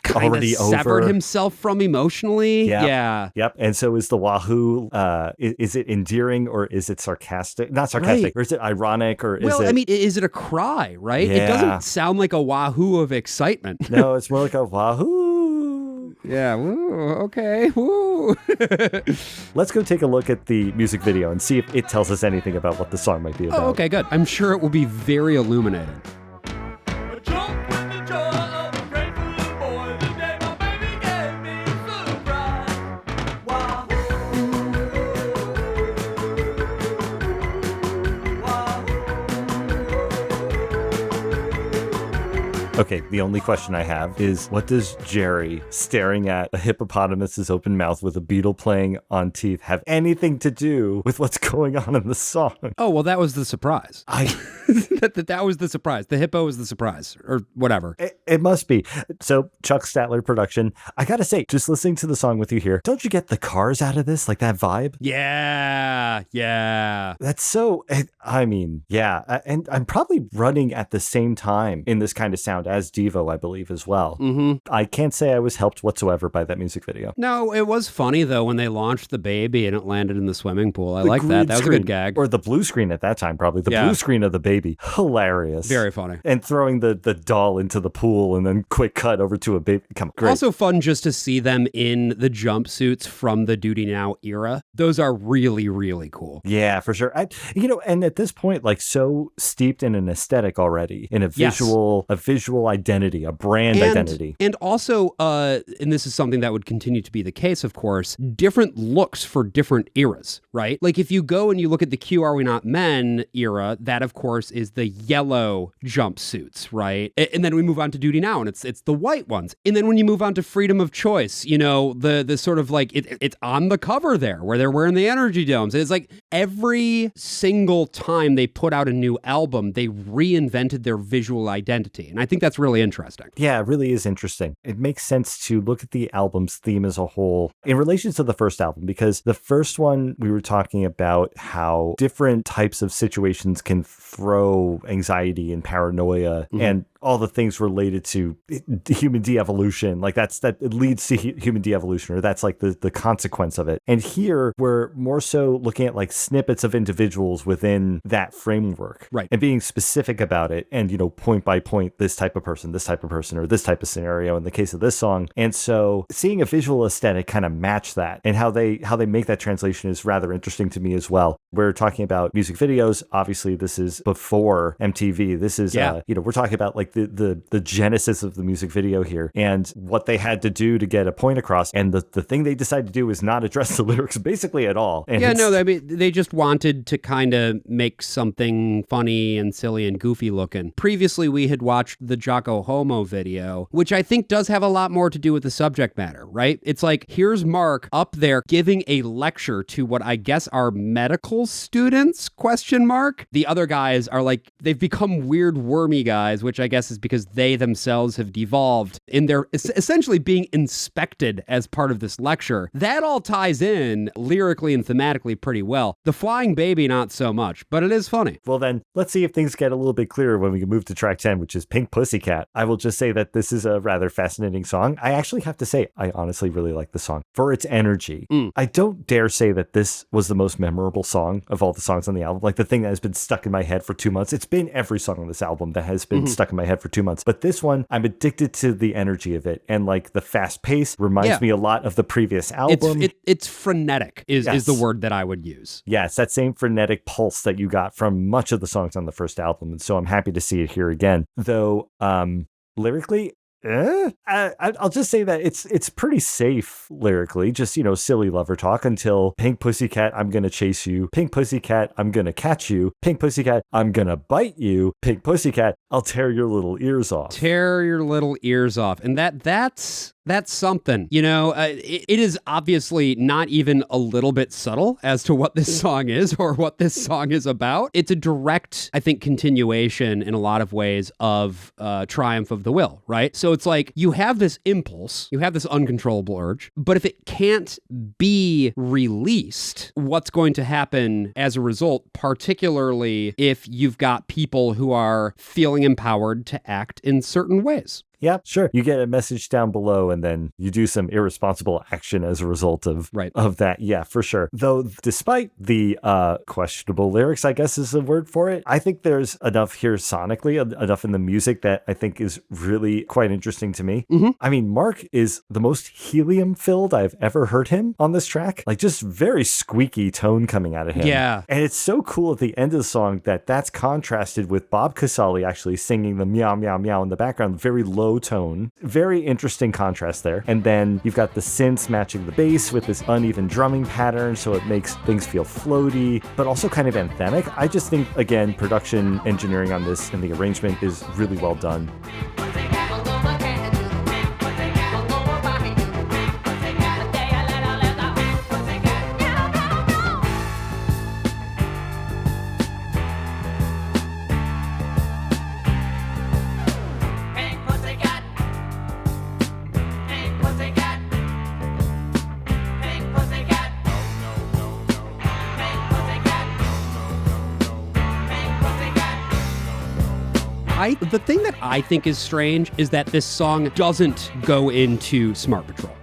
kind of severed himself from emotionally. Yep. Yeah. Yep. And so is the wahoo, is it endearing or is it sarcastic? Not sarcastic. Right. Or is it ironic or is Well, it... I mean, is it a cry, right? Yeah. It doesn't sound like a wahoo of excitement. No, it's more like a wahoo. Yeah, woo, okay, woo. Let's go take a look at the music video and see if it tells us anything about what the song might be about. Oh, okay, good. I'm sure it will be very illuminating. Jump with the joy of a grateful boy. The day my baby gave me a surprise. Okay, the only question I have is, what does Jerry staring at a hippopotamus's open mouth with a beetle playing on teeth have anything to do with what's going on in the song? Oh, well, that was the surprise. That was the surprise. The hippo was the surprise, or whatever. It must be. So, Chuck Statler production. I gotta say, just listening to the song with you here, don't you get the Cars out of this? Like that vibe? Yeah. That's so, I mean, yeah. And I'm probably running at the same time in this kind of sound as DEVO, I believe, as well. Mm-hmm. I can't say I was helped whatsoever by that music video. No, it was funny, though, when they launched the baby and it landed in the swimming pool. I like that. green That was a screen, good gag. Or the blue screen at that time, probably. The blue screen of the baby. Hilarious. Very funny. And throwing the doll into the pool and then quick cut over to a baby. Come on, great. Also fun just to see them in the jumpsuits from the Duty Now era. Those are really, really cool. Yeah, for sure. And at this point, like so steeped in an aesthetic already, in a visual identity, a brand identity. And also, and this is something that would continue to be the case, of course, different looks for different eras, right? Like if you go and you look at the Q Are We Not Men era, that of course is the yellow jumpsuits, right? And then we move on to Duty Now and it's the white ones. And then when you move on to Freedom of Choice, you know, the sort of like, it's on the cover there where they're wearing the energy domes. It's like every single time they put out a new album, they reinvented their visual identity. And I think that's really interesting. Yeah, it really is interesting. It makes sense to look at the album's theme as a whole in relation to the first album, because the first one, we were talking about how different types of situations can throw anxiety and paranoia and all the things related to human de-evolution, like that it leads to human de-evolution, or that's like the consequence of it. And here we're more so looking at like snippets of individuals within that framework, Right. and being specific about it, and point by point, this type of person, or this type of scenario in the case of this song. And so seeing a visual aesthetic kind of match that, and how they make that translation is rather interesting to me as well. We're talking about music videos. Obviously, this is before MTV. This is we're talking about like the genesis of the music video here, and what they had to do to get a point across. And the thing they decided to do is not address the lyrics basically at all. And I mean, they just wanted to kind of make something funny and silly and goofy looking. Previously, we had watched the Jocko Homo video, which I think does have a lot more to do with the subject matter, right? It's like, here's Mark up there giving a lecture to what I guess are medical students, ? The other guys are like, they've become weird wormy guys, which I guess is because they themselves have devolved, and they're essentially being inspected as part of this lecture. That all ties in lyrically and thematically pretty well. The flying baby, not so much, but it is funny. Well, then let's see if things get a little bit clearer when we move to track 10, which is Pink Pussycat. I will just say that this is a rather fascinating song. I actually have to say, I honestly really like the song for its energy. I don't dare say that this was the most memorable song of all the songs on the album, like the thing that has been stuck in my head for 2 months. It's been every song on this album that has been stuck in my head for 2 months. But this one, I'm addicted to the energy of it. And like the fast pace reminds me a lot of the previous album. It's frenetic is the word that I would use. Yes, that same frenetic pulse that you got from much of the songs on the first album. And so I'm happy to see it here again. Though lyrically, I'll just say that it's pretty safe lyrically, just silly lover talk until Pink Pussycat, I'm gonna chase you. Pink Pussycat, I'm gonna catch you. Pink Pussycat, I'm gonna bite you. Pink Pussycat, I'll tear your little ears off. Tear your little ears off. And that's something. It is obviously not even a little bit subtle as to what this song is or what this song is about. It's a direct, I think, continuation in a lot of ways of Triumph of the Will, right? So it's like you have this impulse, you have this uncontrollable urge, but if it can't be released, what's going to happen as a result, particularly if you've got people who are feeling empowered to act in certain ways? Yeah, sure. You get a message down below and then you do some irresponsible action as a result of that. Yeah, for sure. Though, despite the questionable lyrics, I guess is the word for it, I think there's enough here sonically, enough in the music that I think is really quite interesting to me. I mean, Mark is the most helium-filled I've ever heard him on this track. Like, just very squeaky tone coming out of him. Yeah. And it's so cool at the end of the song that's contrasted with Bob Casale actually singing the meow, meow, meow in the background, very low tone. Very interesting contrast there. And then you've got the synths matching the bass with this uneven drumming pattern, so it makes things feel floaty, but also kind of anthemic. I just think, again, production engineering on this and the arrangement is really well done. The thing that I think is strange is that this song doesn't go into Smart Patrol.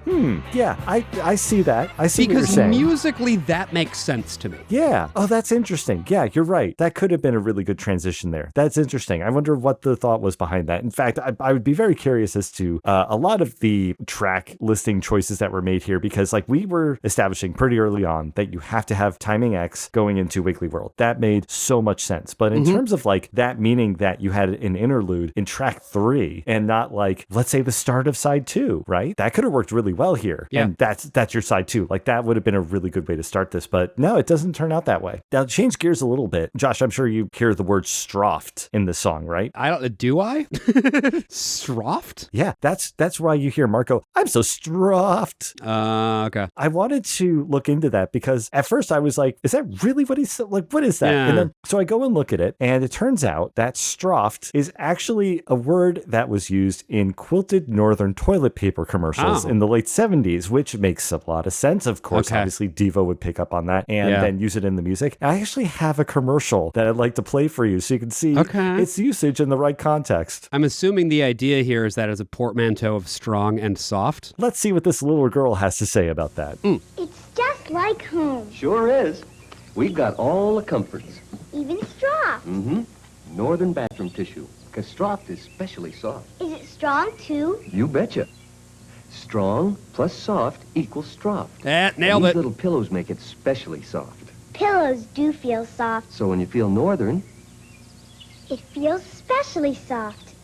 Yeah, I see that. I see what you're because saying. musically, that makes sense to me. Yeah. Oh, that's interesting. Yeah, you're right. That could have been a really good transition there. That's interesting. I wonder what the thought was behind that. In fact, I would be very curious as to a lot of the track listing choices that were made here, because like we were establishing pretty early on that you have to have timing X going into Wiggly World. That made so much sense. But in terms of like that meaning that you had an interlude in track 3 and not like, let's say the start of side 2, right? That could have worked really well here. Yeah. And that's your side 2. Like that would have been a really good way to start this, but no, it doesn't turn out that way. Now change gears a little bit. Josh, I'm sure you hear the word "stroft" in this song, right? Do I? Stroft? Yeah, that's why you hear Marco, I'm so stroft. Okay. I wanted to look into that because at first I was like, is that really what he's like? What is that? Yeah. And then so I go and look at it, and it turns out that stroft is actually a word that was used in quilted northern toilet paper commercials in the late 70s, which makes a lot of sense. Of course, Okay. obviously DEVO would pick up on that and then use it in the music. I actually have a commercial that I'd like to play for you so you can see its usage in the right context. I'm assuming the idea here is that it's a portmanteau of strong and soft. Let's see what this little girl has to say about that. It's just like home, Sure is. We've got all the comforts. even straw. Mm-hmm. Northern bathroom tissue. Because soft is specially soft. Is it strong too? You betcha. Strong plus soft equals soft. Nailed These it. little pillows make it specially soft. Pillows do feel soft. So when you feel northern, It feels especially soft.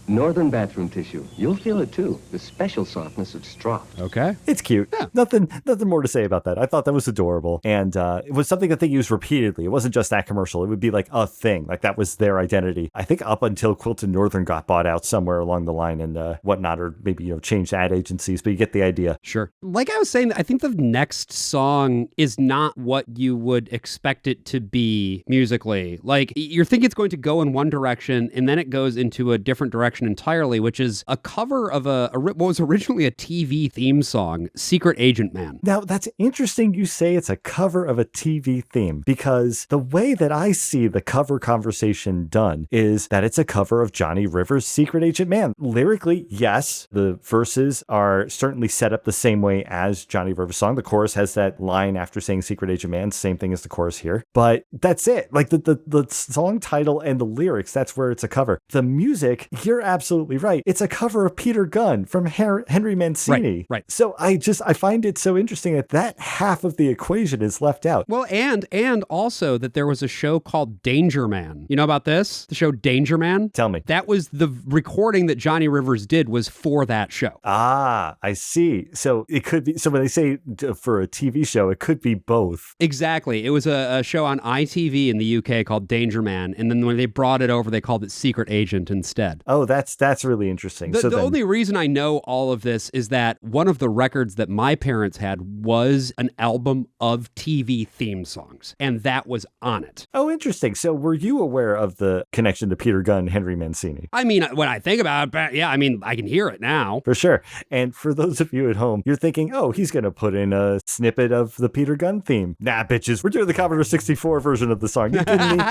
northern bathroom tissue, you'll feel it too. The special softness of straw. Okay. It's cute. Nothing more to say about that. I thought that was adorable. And it was something that they used repeatedly. It wasn't just that commercial. It would be like a thing. Like that was their identity. I think up until Quilted Northern got bought out somewhere along the line and whatnot, or maybe, changed ad agencies, but you get the idea. Sure. Like I was saying, I think the next song is not what you would expect it to be musically. Like you're thinking it's going to go in one direction and then it goes into a different direction entirely, which is a cover of what was originally a TV theme song, Secret Agent Man. Now, that's interesting you say it's a cover of a TV theme, because the way that I see the cover conversation done is that it's a cover of Johnny Rivers' Secret Agent Man. Lyrically, yes, the verses are certainly set up the same way as Johnny Rivers' song. The chorus has that line after saying Secret Agent Man, same thing as the chorus here. But that's it. Like the song title and the lyrics, that's where it's a cover. The music, you're absolutely right. It's a cover of Peter Gunn from Henry Mancini. Right. So I find it so interesting that half of the equation is left out. Well, and also that there was a show called Danger Man. You know about this? The show Danger Man? Tell me. That was the recording that Johnny Rivers did was for that show. Ah, I see. So it could be, so when they say for a TV show, it could be both. Exactly. It was a show on ITV in the UK called Danger Man. And then when they brought it over, they called it Secret Agent instead. Oh, that's really interesting. The then, only reason I know all of this is that one of the records that my parents had was an album of TV theme songs, and that was on it. Oh, interesting. So were you aware of the connection to Peter Gunn and Henry Mancini? I mean, when I think about it, yeah, I mean, I can hear it now. For sure. And for those of you at home, you're thinking, oh, he's going to put in a snippet of the Peter Gunn theme. Nah, bitches, we're doing the Commodore 64 version of the song. You kidding me?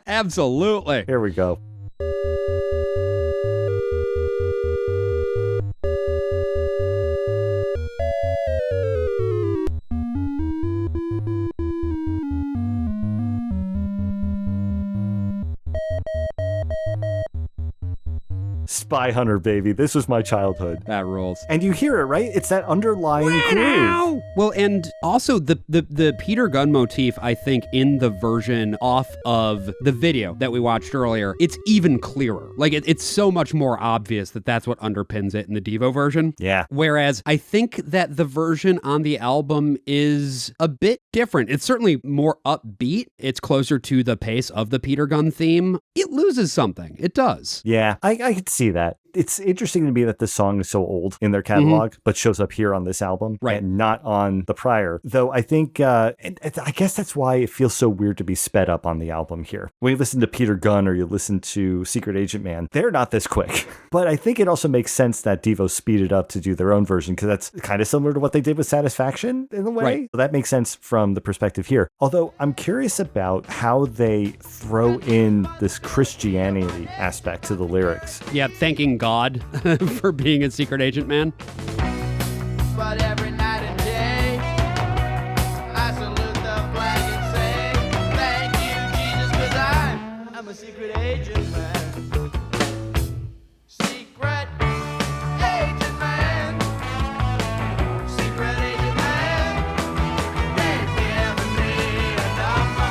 Absolutely. Here we go. Spy Hunter, baby. This was my childhood. That rules. And you hear it, right? It's that underlying groove. Well, and also the Peter Gunn motif, I think, in the version off of the video that we watched earlier, it's even clearer. Like, it's so much more obvious that that's what underpins it in the DEVO version. Yeah. Whereas I think that the version on the album is a bit different. It's certainly more upbeat. It's closer to the pace of the Peter Gunn theme. It loses something. It does. Yeah, I could see that. It's interesting to me that this song is so old in their catalog, but shows up here on this album and not on the prior. Though I think, and I guess that's why it feels so weird to be sped up on the album here. When you listen to Peter Gunn or you listen to Secret Agent Man, they're not this quick. But I think it also makes sense that DEVO speeded up to do their own version, because that's kind of similar to what they did with Satisfaction in a way. Right. So that makes sense from the perspective here. Although I'm curious about how they throw in this Christianity aspect to the lyrics. Yeah, thanking God for being a secret agent man. But every night and day, I salute the flag and say, thank you, Jesus, 'cause I'm a secret agent man. Secret agent man. Secret agent man. They've given me a number,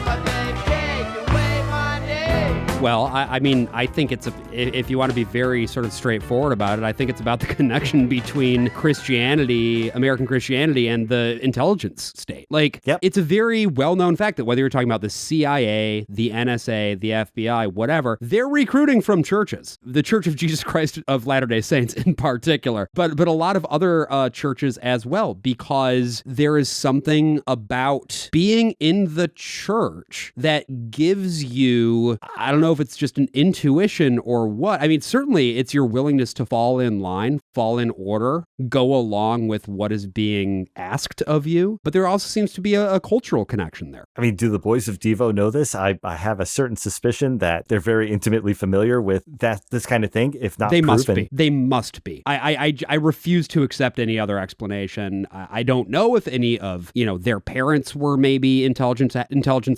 but they've taken away my name. Well, I mean, I think if you want to be very sort of straightforward about it, I think it's about the connection between Christianity, American Christianity, and the intelligence state. Like, It's a very well-known fact that whether you're talking about the CIA, the NSA, the FBI, whatever, they're recruiting from churches. The Church of Jesus Christ of Latter-day Saints in particular, but a lot of other churches as well, because there is something about being in the church that gives you, I don't know if it's just an intuition or what. I mean, certainly it's your willingness to fall in line, fall in order, go along with what is being asked of you. But there also seems to be a cultural connection there. I mean, do the boys of DEVO know this? I have a certain suspicion that they're very intimately familiar with this kind of thing, if not proven. Must be. They must be. I refuse to accept any other explanation. I don't know if any of, their parents were maybe intelligence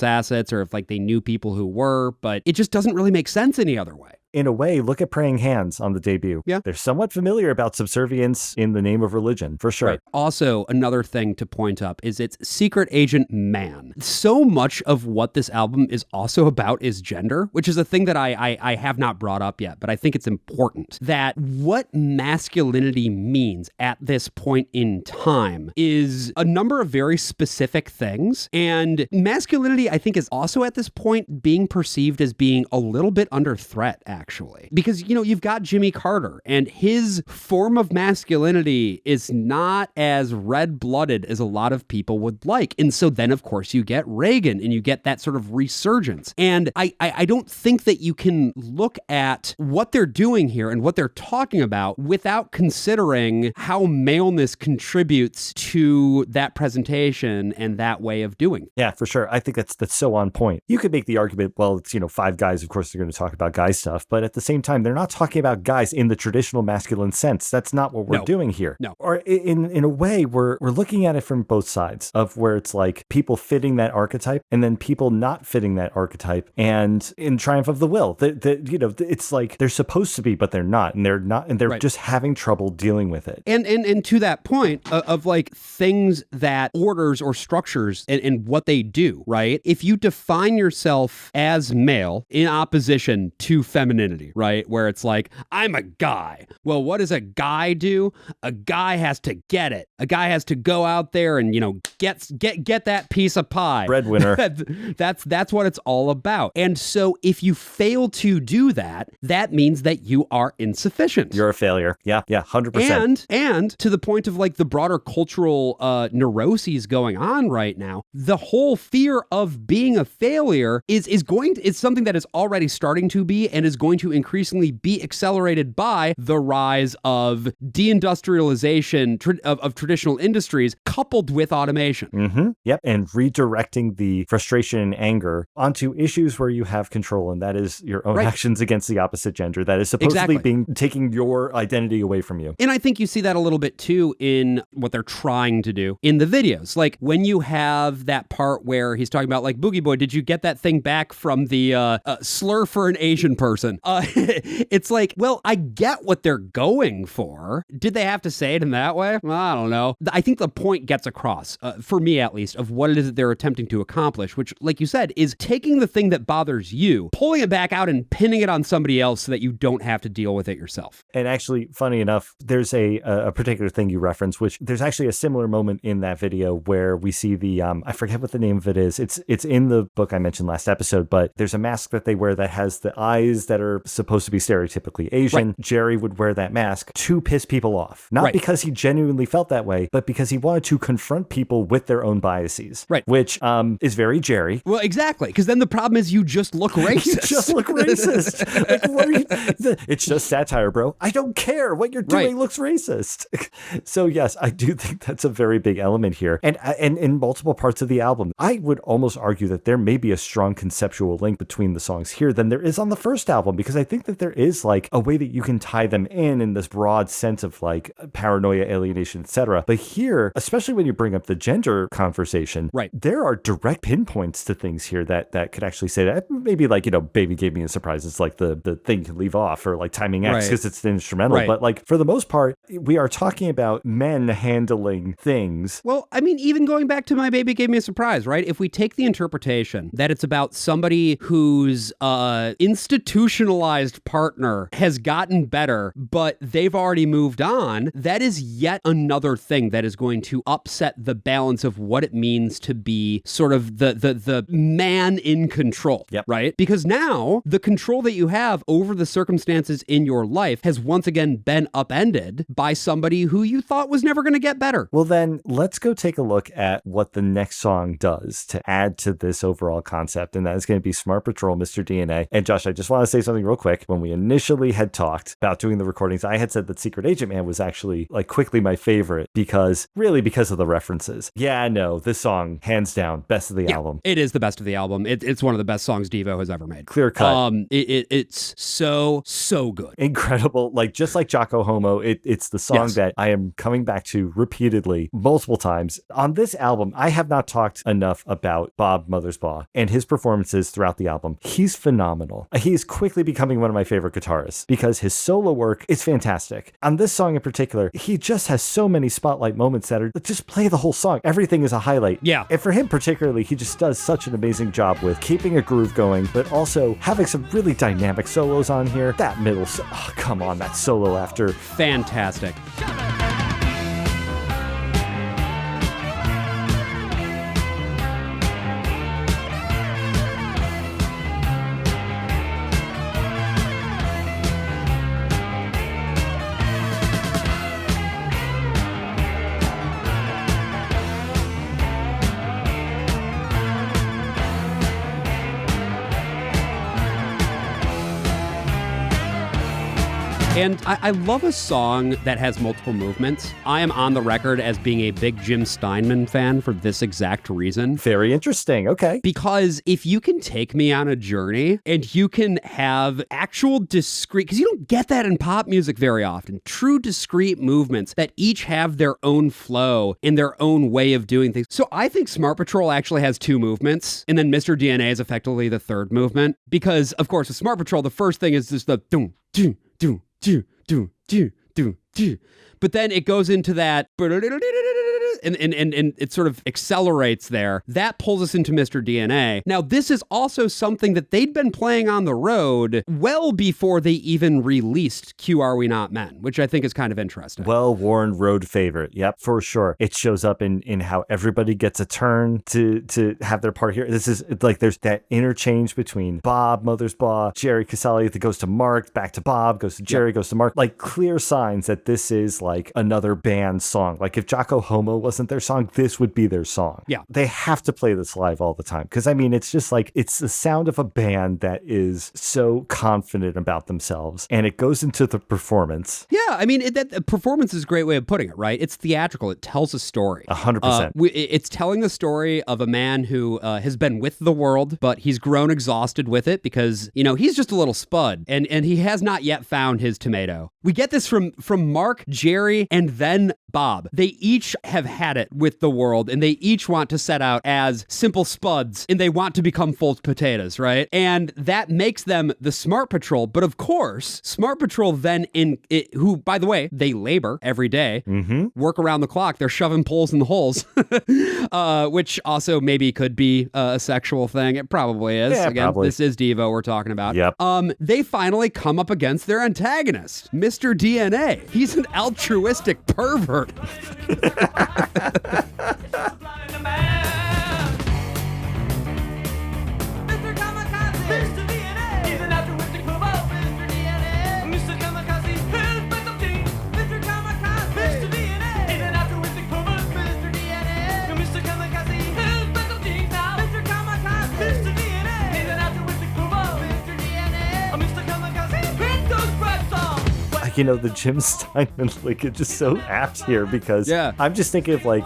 assets, or if like they knew people who were, but it just doesn't really make sense any other way. In a way, look at Praying Hands on the debut. Yeah. They're somewhat familiar about subservience in the name of religion, for sure. Right. Also, another thing to point up is it's Secret Agent Man. So much of what this album is also about is gender, which is a thing that I have not brought up yet, but I think it's important. That what masculinity means at this point in time is a number of very specific things. And masculinity, I think, is also at this point being perceived as being a little bit under threat, actually. Because, you've got Jimmy Carter, and his form of masculinity is not as red-blooded as a lot of people would like. And so then, of course, you get Reagan, and you get that sort of resurgence. And I don't think that you can look at what they're doing here and what they're talking about without considering how maleness contributes to that presentation and that way of doing it. Yeah, for sure. I think that's so on point. You could make the argument, well, it's, five guys, of course, they're going to talk about guy stuff, but at the same time, they're not talking about guys in the traditional masculine sense. That's not what we're doing here. No. Or in a way, we're looking at it from both sides of where it's like people fitting that archetype and then people not fitting that archetype. And in Triumph of the Will, it's like they're supposed to be, but they're not, and they're right. just having trouble dealing with it. And to that point of like things that orders or structures and what they do, right? If you define yourself as male in opposition to femininity, right? Where it's like, I'm a guy. Well, what does a guy do? A guy has to get it. A guy has to go out there and, get that piece of pie. Breadwinner. That's what it's all about. And so if you fail to do that, that means that you are insufficient. You're a failure. Yeah, 100%. And to the point of like the broader cultural neuroses going on right now, the whole fear of being a failure is something that is already starting to be and is going to increasingly be accelerated by the rise of deindustrialization of traditional industries coupled with automation. Mm-hmm. Yep. And redirecting the frustration and anger onto issues where you have control, and that is your own actions against the opposite gender. That is supposedly taking your identity away from you. And I think you see that a little bit too in what they're trying to do in the videos. Like when you have that part where he's talking about like, Boogie Boy, did you get that thing back from the slur for an Asian person? It's like, well, I get what they're going for. Did they have to say it in that way? Well, I don't know. I think the point gets across, for me at least, of what it is that they're attempting to accomplish, which, like you said, is taking the thing that bothers you, pulling it back out and pinning it on somebody else so that you don't have to deal with it yourself. And actually, funny enough, there's a particular thing you reference, which there's actually a similar moment in that video where we see the, I forget what the name of it is. It's in the book I mentioned last episode, but there's a mask that they wear that has the eyes that are supposed to be stereotypically Asian. Right. Jerry would wear that mask to piss people off. Not because he genuinely felt that way, but because he wanted to confront people with their own biases. Right. Which is very Jerry. Well, exactly. Because then the problem is you just look racist. You just look racist. Like, what are you? It's just satire, bro. I don't care. What you're doing looks racist. So yes, I do think that's a very big element here. And in multiple parts of the album, I would almost argue that there may be a strong conceptual link between the songs here than there is on the first album, because I think that there is like a way that you can tie them in this broad sense of like paranoia, alienation, etc. But here, especially when you bring up the gender conversation, there are direct pinpoints to things here that could actually say that. Maybe like, Baby Gave Me a Surprise. It's like the thing can leave off, or like Timing X because it's the instrumental. But like for the most part, we are talking about men handling things. Well, I mean, even going back to My Baby Gave Me a Surprise, right? If we take the interpretation that it's about somebody who's institutionalized fictionalized partner has gotten better, but they've already moved on, that is yet another thing that is going to upset the balance of what it means to be sort of the man in control, right? Because now the control that you have over the circumstances in your life has once again been upended by somebody who you thought was never going to get better. Well, then let's go take a look at what the next song does to add to this overall concept, and that is going to be Smart Patrol, Mr. DNA. And Josh, I just want to say something real quick. When we initially had talked about doing the recordings, I had said that Secret Agent Man was actually like quickly my favorite because of the references. Yeah, no, this song, hands down, best of the album. It is the best of the album. It's one of the best songs Devo has ever made. Clear cut. It's so good. Incredible. Like, just like Jocko Homo, it's the song that I am coming back to repeatedly, multiple times. On this album, I have not talked enough about Bob Mothersbaugh and his performances throughout the album. He's phenomenal. He is quickly becoming one of my favorite guitarists because his solo work is fantastic. On this song in particular, he just has so many spotlight moments that are just play the whole song. Everything is a highlight. Yeah. And for him particularly, he just does such an amazing job with keeping a groove going, but also having some really dynamic solos on here. That middle, oh, come on, that solo after. Fantastic. And I love a song that has multiple movements. I am on the record as being a big Jim Steinman fan for this exact reason. Very interesting. Okay. Because if you can take me on a journey and you can have actual discrete, because you don't get that in pop music very often, true discrete movements that each have their own flow and their own way of doing things. So I think Smart Patrol actually has two movements, and then Mr. DNA is effectively the third movement. Because, of course, with Smart Patrol, the first thing is just the doom, doom, doom. But then it goes into that and it sort of accelerates there. That pulls us into Mr. DNA. Now, this is also something that they'd been playing on the road well before they even released Q Are We Not Men, which I think is kind of interesting. Well-worn road favorite. Yep, for sure. It shows up in how everybody gets a turn to have their part here. This is like there's that interchange between Bob Mothersbaugh, Jerry Casale that goes to Mark, back to Bob, goes to Jerry, goes to Mark. Like clear signs that this is like another band song. Like if Jocko Homo wasn't their song, this would be their song. Yeah. They have to play this live all the time. Because I mean, it's just like, it's the sound of a band that is so confident about themselves. And it goes into the performance. Yeah. I mean, that performance is a great way of putting it, right? It's theatrical. It tells a story. 100%. It's telling the story of a man who has been with the world, but he's grown exhausted with it because, you know, he's just a little spud and he has not yet found his tomato. We get this from Mark, Jerry, and then Bob. They each have had it with the world and they each want to set out as simple spuds and they want to become full potatoes, right? And that makes them the Smart Patrol. But of course, Smart Patrol then who, by the way, they labor every day, work around the clock. They're shoving poles in the holes, which also maybe could be a sexual thing. It probably is. Yeah, Again, probably. This is Devo we're talking about. Yep. They finally come up against their antagonist, Mr. DNA. He's an altruistic pervert. You know, the Jim Steinman link is just so apt here because I'm just thinking of like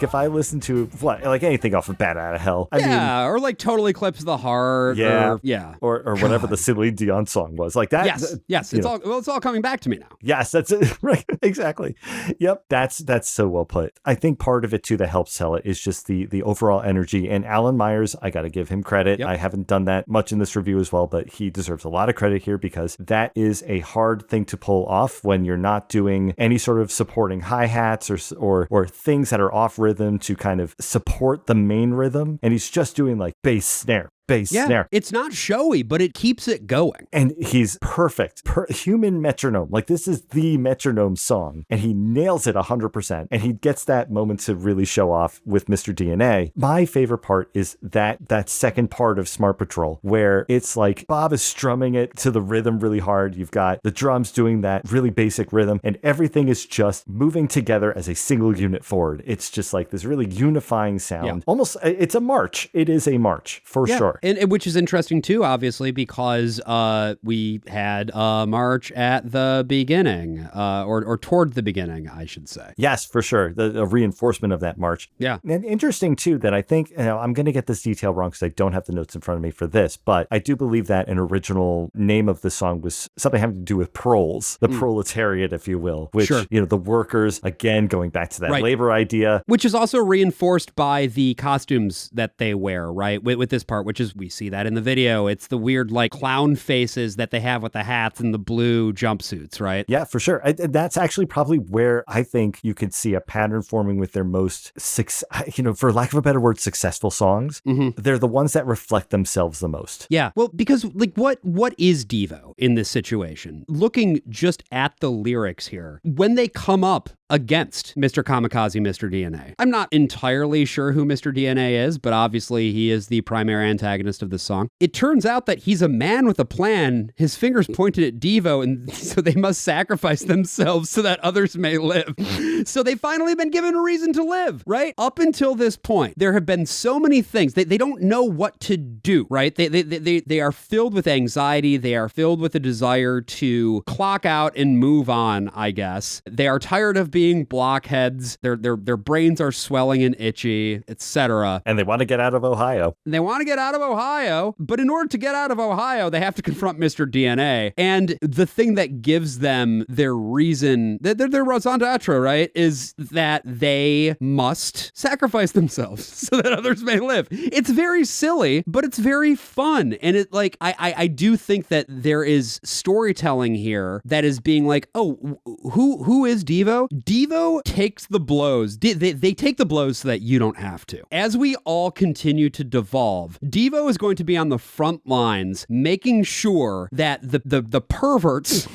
if I listen to like anything off of Bat Out of Hell. I mean, or like Total Eclipse of the Heart. Or whatever the Celine Dion song was. Like that. Yes. It's all coming back to me now. Yes, that's it. Right. Exactly. Yep. That's so well put. I think part of it too that helps sell it is just the overall energy. And Alan Myers, I got to give him credit. Yep. I haven't done that much in this review as well, but he deserves a lot of credit here because that is a hard thing to pull off when you're not doing any sort of supporting hi-hats or things that are off rhythm to kind of support the main rhythm. And he's just doing like bass, snare, bass snare. It's not showy, but it keeps it going. And he's perfect. Human metronome. Like, this is the metronome song. And he nails it 100%. And he gets that moment to really show off with Mr. DNA. My favorite part is that second part of Smart Patrol, where it's like Bob is strumming it to the rhythm really hard. You've got the drums doing that really basic rhythm, and everything is just moving together as a single unit forward. It's just like this really unifying sound. Yeah. Almost, it's a march. It is a march for sure. And which is interesting too, obviously, because we had a march at the beginning, or toward the beginning, I should say. Yes, for sure. A reinforcement of that march. Yeah. And interesting too that I think, I'm going to get this detail wrong because I don't have the notes in front of me for this, but I do believe that an original name of the song was something having to do with proles, the proletariat, if you will, which, the workers, again, going back to that labor idea. Which is also reinforced by the costumes that they wear, right? With this part, which is, we see that in the video. It's the weird, like, clown faces that they have with the hats and the blue jumpsuits, right? Yeah, for sure. That's actually probably where I think you could see a pattern forming with their most, for lack of a better word, successful songs. Mm-hmm. They're the ones that reflect themselves the most. Yeah. Well, because, like, what is Devo in this situation? Looking just at the lyrics here, when they come up against Mr. Kamikaze, Mr. DNA. I'm not entirely sure who Mr. DNA is, but obviously he is the primary antagonist of this song. It turns out that he's a man with a plan, his fingers pointed at Devo, and so they must sacrifice themselves so that others may live. So they've finally been given a reason to live, right? Up until this point, there have been so many things. They don't know what to do, right? They are filled with anxiety. They are filled with a desire to clock out and move on, I guess. They are tired of being blockheads. Their brains are swelling and itchy, etc. And they want to get out of Ohio. But in order to get out of Ohio, they have to confront Mr. DNA. And the thing that gives them their reason, their raison d'etre, right, is that they must sacrifice themselves so that others may live. It's very silly, but it's very fun. And it, like, I do think that there is storytelling here that is being like, oh, who is Devo? Devo takes the blows. They take the blows so that you don't have to. As we all continue to devolve, Devo is going to be on the front lines, making sure that the perverts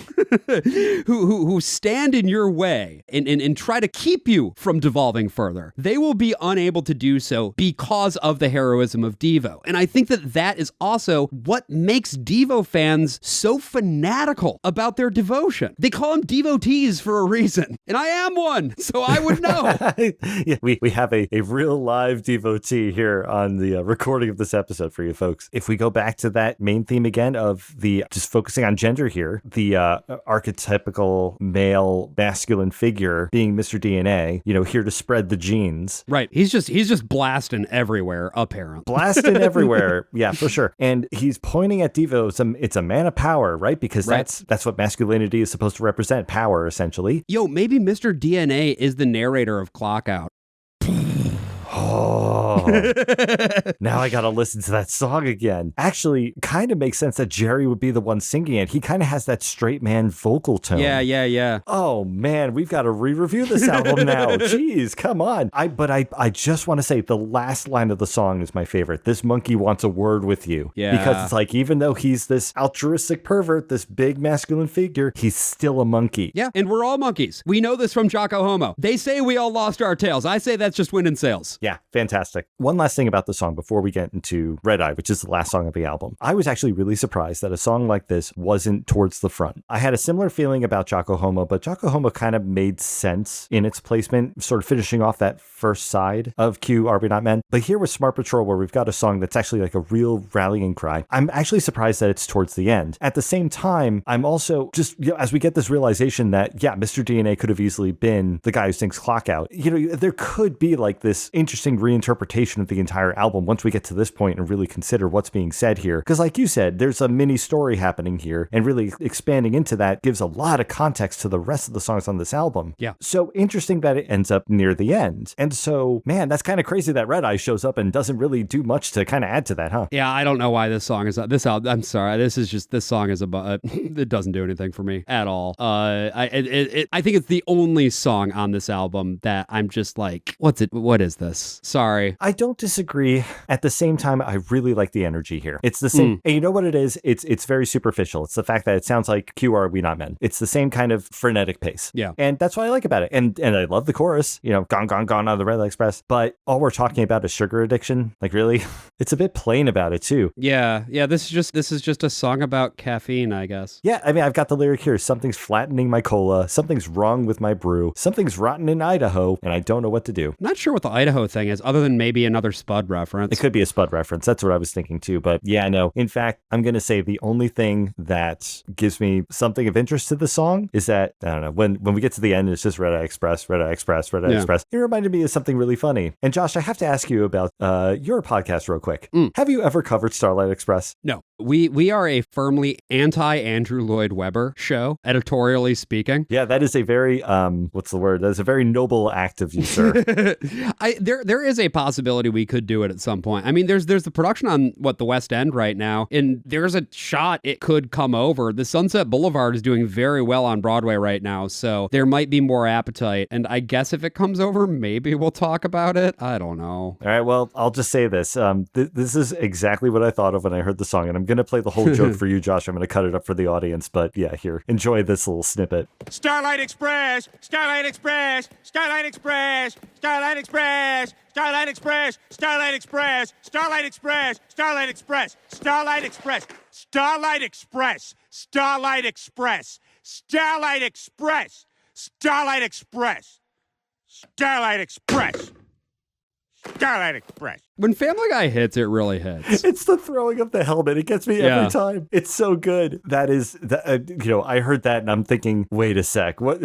who stand in your way and try to keep you from devolving further, they will be unable to do so because of the heroism of Devo. And I think that is also what makes Devo fans so fanatical about their devotion. They call them devotees for a reason. And I am one, so I would know. Yeah, we have a real live devotee here on the recording of this episode for you folks. If we go back to that main theme again of the, just focusing on gender here, the archetypical male masculine figure being Mr. DNA, here to spread the genes. Right. He's just blasting everywhere, apparently. Blasting everywhere. Yeah, for sure. And he's pointing at Devo. It's a man of power, right? Because that's what masculinity is supposed to represent, power, essentially. Yo, maybe Mr. DNA is the narrator of Clock Out. Oh, now I gotta listen to that song again. Actually, kind of makes sense that Jerry would be the one singing it. He kind of has that straight man vocal tone. Yeah. Oh man, we've got to re-review this album now. Jeez, come on. I just want to say the last line of the song is my favorite. This monkey wants a word with you. Yeah. Because it's like, even though he's this altruistic pervert, this big masculine figure, he's still a monkey. Yeah, and we're all monkeys. We know this from Jocko Homo. They say we all lost our tails. I say that's just wind and sails. Yeah, fantastic. One last thing about the song before we get into Red Eye, which is the last song of the album. I was actually really surprised that a song like this wasn't towards the front. I had a similar feeling about Jocko Homo, but Jocko Homo kind of made sense in its placement, sort of finishing off that first side of Q, Are We Not Men? But here with Smart Patrol, where we've got a song that's actually like a real rallying cry, I'm actually surprised that it's towards the end. At the same time, I'm also just, as we get this realization that, yeah, Mr. DNA could have easily been the guy who sings Clock Out. There could be like this interesting reinterpretation of the entire album once we get to this point and really consider what's being said here. Because like you said, there's a mini story happening here, and really expanding into that gives a lot of context to the rest of the songs on this album. Yeah. So interesting that it ends up near the end. And so, man, that's kind of crazy that Red Eye shows up and doesn't really do much to kind of add to that, huh? Yeah, I don't know why this song is this album. I'm sorry. This song is about it doesn't do anything for me at all. I think it's the only song on this album that I'm just like, what is this? Sorry. I don't disagree. At the same time, I really like the energy here. It's the same. And you know what it is? It's very superficial. It's the fact that it sounds like Q Are We Not Men. It's the same kind of frenetic pace. Yeah. And that's what I like about it. And I love the chorus, you know, gone, gone, gone on the Red Light Express. But all we're talking about is sugar addiction. Like, really? It's a bit plain about it, too. Yeah. This is just a song about caffeine, I guess. Yeah, I mean, I've got the lyric here. Something's flattening my cola. Something's wrong with my brew. Something's rotten in Idaho, and I don't know what to do. Not sure what the Idaho thing is, other than maybe another Spud reference. It could be a Spud reference. That's what I was thinking, too. But yeah, no. In fact, I'm going to say the only thing that gives me something of interest to the song is that, I don't know, when we get to the end, it's just Red Eye Express, Red Eye Express, Red Eye Express. It reminded me of something really funny. And Josh, I have to ask you about your podcast real quick. Have you ever covered Starlight Express? No. We are a firmly anti-Andrew Lloyd Webber show, editorially speaking. Yeah, that is a very, what's the word? That is a very noble act of you, sir. There is a possibility we could do it at some point. I mean, there's the production on the West End right now, and there's a shot it could come over. The Sunset Boulevard is doing very well on Broadway right now, so there might be more appetite. And I guess if it comes over, maybe we'll talk about it. I don't know. All right, well, I'll just say this. This is exactly what I thought of when I heard the song, and I'm going to play the whole joke for you, Josh. I'm going to cut it up for the audience, but yeah, here, enjoy this little snippet. Starlight Express, Starlight Express, Starlight Express, Starlight Express, Starlight Express, Starlight Express, Starlight Express, Starlight Express, Starlight Express, Starlight Express, Starlight Express, Starlight Express, Starlight Express, Starlight Express, Starlight Express. When Family Guy hits, it really hits. It's the throwing of the helmet. It gets me every time. It's so good. That is, I heard that and I'm thinking, wait a sec. When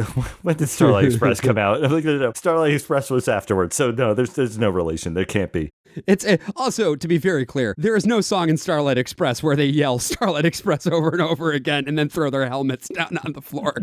did Starlight Express come out? I'm like, no, Starlight Express was afterwards. So no, there's no relation. There can't be. It's also, to be very clear, there is no song in Starlight Express where they yell Starlight Express over and over again and then throw their helmets down on the floor.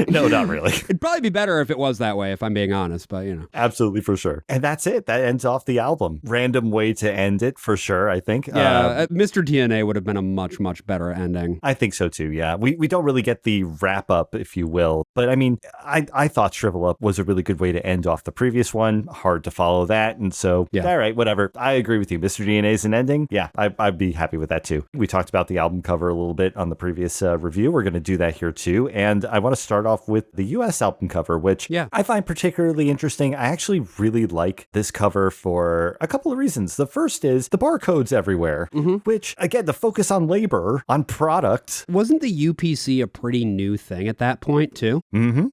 No, not really. It'd probably be better if it was that way, if I'm being honest, but you know. Absolutely, for sure. And that's it. That ends off the album. Random way to end it, for sure, I think. Yeah, Mr. DNA would have been a much, much better ending. I think so too, yeah. We don't really get the wrap up, if you will. But I mean, I thought Shrivel Up was a really good way to end off the previous one. Hard to follow that. And so, all right, whatever. I agree with you. Mr. DNA's an ending. Yeah, I'd be happy with that too. We talked about the album cover a little bit on the previous review. We're going to do that here too. And I want to start off with the US album cover, which I find particularly interesting. I actually really like this cover for a couple of reasons. The first is the barcodes everywhere, which again, the focus on labor, on product. Wasn't the UPC a pretty new thing at that point too?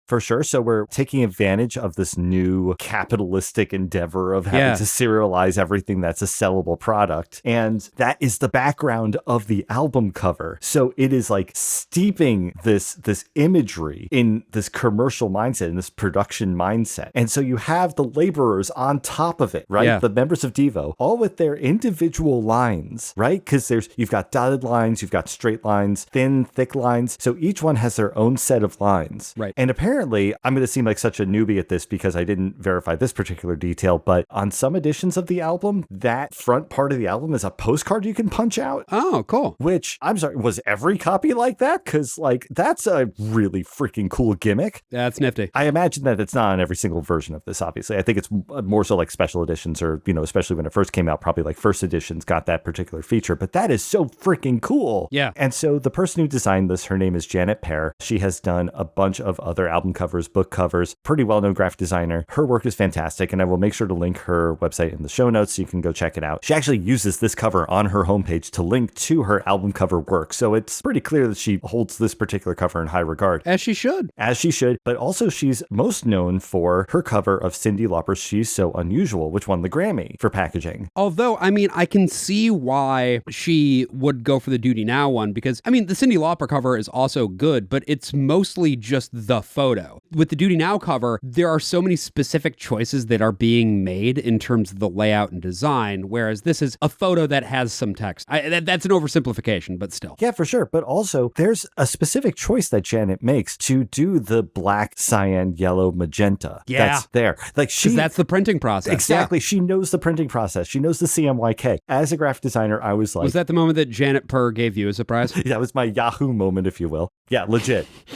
For sure. So we're taking advantage of this new capitalistic endeavor of having to serialize everything that's a sellable product. And that is the background of the album cover. So it is like steeping this imagery in this commercial mindset, in this production mindset. And so you have the laborers on top of it, right? Yeah. The members of DEVO, all with their individual lines, right? Because you've got dotted lines, you've got straight lines, thin, thick lines. So each one has their own set of lines. Right. And apparently, I'm going to seem like such a newbie at this because I didn't verify this particular detail, but on some editions of the album, that front part of the album is a postcard you can punch out. Oh, cool. Which, I'm sorry, was every copy like that? Because, like, that's a really freaking cool gimmick. That's nifty. I imagine that it's not on every single version of this, obviously. I think it's more so like special editions or, especially when it first came out, probably like first editions got that particular feature. But that is so freaking cool. Yeah. And so the person who designed this, her name is Janet Pear. She has done a bunch of other album covers, book covers, pretty well-known graphic designer. Her work is fantastic, and I will make sure to link her website in the show notes so you can go check it out. She actually uses this cover on her homepage to link to her album cover work. So it's pretty clear that she holds this particular cover in high regard. As she should. As she should. But also she's most known for her cover of Cyndi Lauper's She's So Unusual, which won the Grammy for packaging. Although, I mean, I can see why she would go for the Duty Now one because, I mean, the Cyndi Lauper cover is also good, but it's mostly just the photo. With the Duty Now cover, there are so many specific choices that are being made in terms of the layout and design, whereas this is a photo that has some text. That's an oversimplification, but still. Yeah, for sure. But also, there's a specific choice that Janet makes to do the black, cyan, yellow, magenta. Yeah. That's there. Like that's the printing process. Exactly. Yeah. She knows the printing process. She knows the CMYK. As a graphic designer, I was like... Was that the moment that Janet Purr gave you a surprise? That was my Yahoo moment, if you will. Yeah,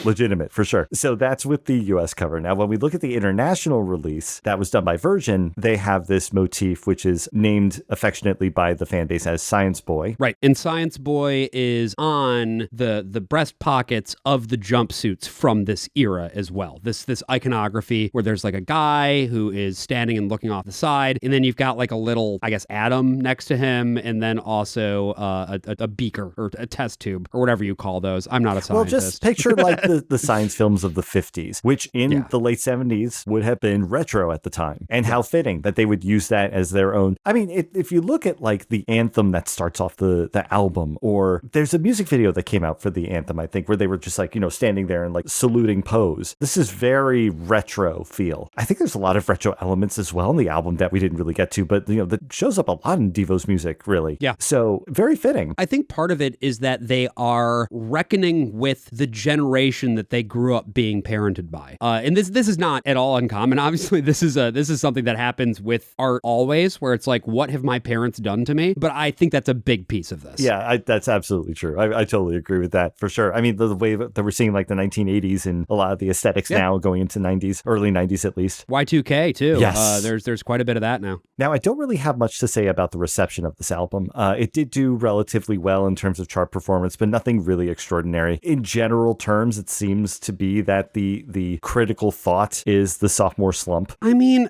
legitimate for sure. So that's with the US cover. Now, when we look at the international release that was done by Virgin, they have this motif, which is named affectionately by the fan base as Science Boy. Right. And Science Boy is on the breast pockets of the jumpsuits from this era as well. This iconography where there's like a guy who is standing and looking off the side, and then you've got like a little, I guess, atom next to him, and then also a beaker or a test tube or whatever you call those. I'm not a scientist. Well, just picture like the science films of the 50s, which in the late 70s would have been retro at the time. And how fitting that they would use that as their own. I mean, if you look at like the anthem that starts off the album, or there's a music video that came out for the anthem, I think, where they were just like, standing there and like saluting pose. This is very retro feel. I think there's a lot of retro elements as well in the album that we didn't really get to, but that shows up a lot in Devo's music, really. Yeah. So very fitting. I think part of it is that they are reckoning with the generation that they grew up being parented by. And this is not at all uncommon. Obviously, this is something that happens with art always, where it's like, what have my parents done to me? But I think that's a big piece of this. Yeah, that's absolutely true. I totally agree with that for sure. I mean, the way that we're seeing like the 1980s and a lot of the aesthetics now going into 90s, early 90s at least. Y2K too. Yes. There's quite a bit of that now. Now, I don't really have much to say about the reception of this album. It did do relatively well in terms of chart performance, but nothing really extraordinary. In general terms, it seems to be that the critical thought is the sophomore slump. I mean...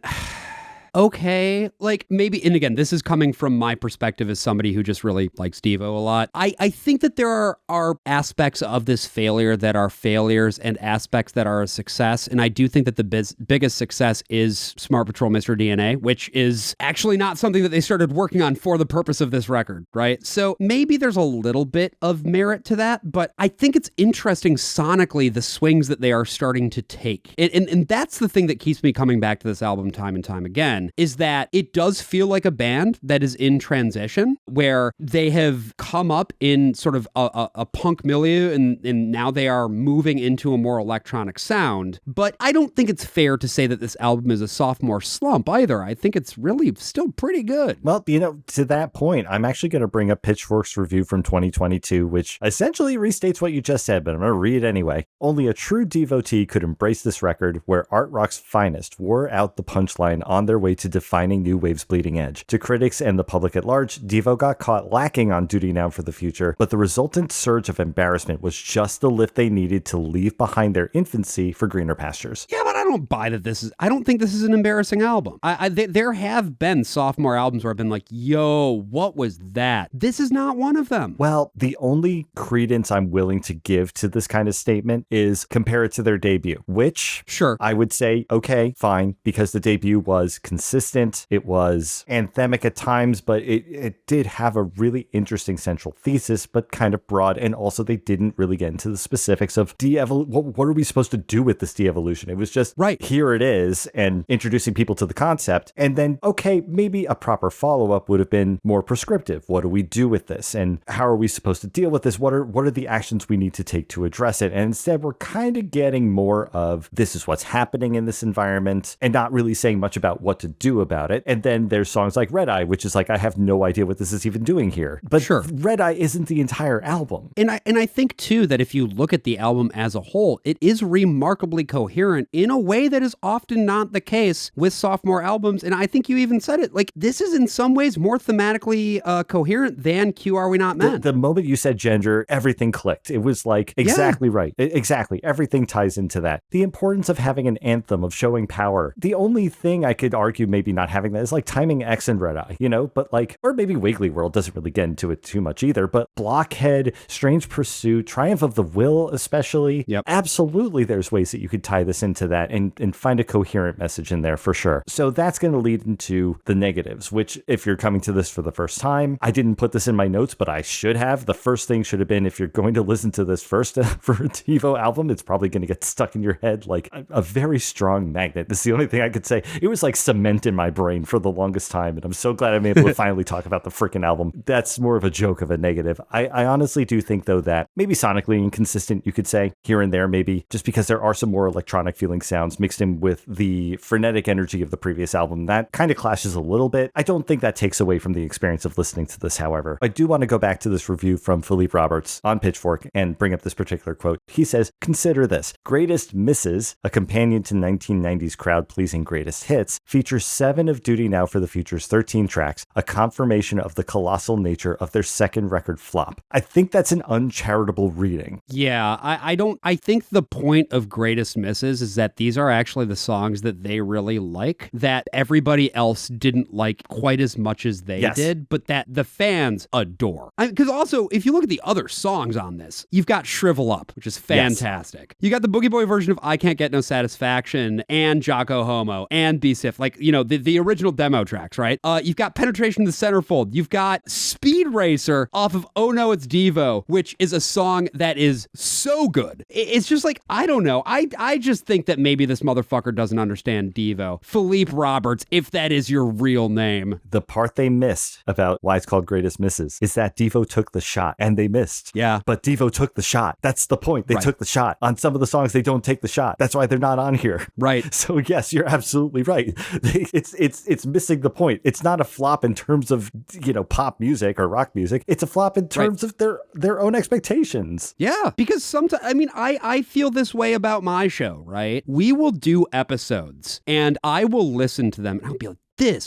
okay, like maybe, and again, this is coming from my perspective as somebody who just really likes Devo a lot. I think that there are aspects of this failure that are failures and aspects that are a success, and I do think that the biggest success is Smart Patrol Mr. DNA, which is actually not something that they started working on for the purpose of this record, right? So maybe there's a little bit of merit to that, but I think it's interesting sonically the swings that they are starting to take. And that's the thing that keeps me coming back to this album time and time again, is that it does feel like a band that is in transition, where they have come up in sort of a punk milieu and now they are moving into a more electronic sound. But I don't think it's fair to say that this album is a sophomore slump either. I think it's really still pretty good. Well, to that point, I'm actually going to bring up Pitchfork's review from 2022, which essentially restates what you just said, but I'm going to read it anyway. Only a true devotee could embrace this record, where art rock's finest wore out the punchline on their way to defining new wave's bleeding edge. To critics and the public at large, Devo got caught lacking on Duty Now for the Future, but the resultant surge of embarrassment was just the lift they needed to leave behind their infancy for greener pastures. Yeah, but I don't buy that I don't think this is an embarrassing album. There have been sophomore albums where I've been like, yo, what was that? This is not one of them. Well, the only credence I'm willing to give to this kind of statement is compare it to their debut, which sure, I would say, okay, fine, because the debut was consistent. It was anthemic at times, but it did have a really interesting central thesis, but kind of broad. And also they didn't really get into the specifics of what are we supposed to do with this de-evolution? It was just, right, here it is, and introducing people to the concept. And then, okay, maybe a proper follow-up would have been more prescriptive. What do we do with this? And how are we supposed to deal with this? What are the actions we need to take to address it? And instead, we're kind of getting more of, this is what's happening in this environment, and not really saying much about what to do about it. And then there's songs like Red Eye, which is like, I have no idea what this is even doing here. But sure, Red Eye isn't the entire album. And I think too that if you look at the album as a whole, it is remarkably coherent in a way that is often not the case with sophomore albums. And I think you even said it, like, this is in some ways more thematically coherent than Q Are We Not Men. The moment you said gender, everything clicked. It was like, exactly right. Exactly. Everything ties into that. The importance of having an anthem, of showing power. The only thing I could argue maybe not having that is like Timing X and Red Eye, but like, or maybe Wiggly World doesn't really get into it too much either, but Blockhead, Strange Pursuit, Triumph of the Will especially. Yep. Absolutely there's ways that you could tie this into that and find a coherent message in there for sure. So that's going to lead into the negatives, which if you're coming to this for the first time, I didn't put this in my notes, but I should have. The first thing should have been, if you're going to listen to this first for a Devo album, it's probably going to get stuck in your head like a very strong magnet. This is the only thing I could say. It was like cement cement in my brain for the longest time, and I'm so glad I'm able to finally talk about the freaking album. That's more of a joke of a negative. I honestly do think, though, that maybe sonically inconsistent, you could say, here and there, maybe, just because there are some more electronic feeling sounds mixed in with the frenetic energy of the previous album. That kind of clashes a little bit. I don't think that takes away from the experience of listening to this, however. I do want to go back to this review from Philippe Roberts on Pitchfork and bring up this particular quote. He says, "Consider this. Greatest Misses, a companion to 1990s crowd-pleasing greatest hits, features 7 of Duty Now for the Future's 13 tracks, a confirmation of the colossal nature of their second record flop." I think that's an uncharitable reading. Yeah, I think the point of Greatest Misses is that these are actually the songs that they really like, that everybody else didn't like quite as much as they did, but that the fans adore. Because also, if you look at the other songs on this, you've got Shrivel Up, which is fantastic. You got the Boogie Boy version of I Can't Get No Satisfaction and Jocko Homo and B-Sif, like, you know, the original demo tracks, right? You've got Penetration to the Centerfold. You've got Speed Racer off of Oh No It's Devo, which is a song that is so good. It's just like, I don't know. I just think that maybe this motherfucker doesn't understand Devo. Philippe Roberts, if that is your real name. The part they missed about why it's called Greatest Misses is that Devo took the shot, and they missed. Yeah. But Devo took the shot. That's the point. They took the shot. On some of the songs, they don't take the shot. That's why they're not on here. Right. So yes, you're absolutely right. It's missing the point. It's not a flop in terms of, you know, pop music or rock music. It's a flop in terms of their own expectations. Yeah, because sometimes, I mean, I feel this way about my show, right? We will do episodes and I will listen to them and I'll be like,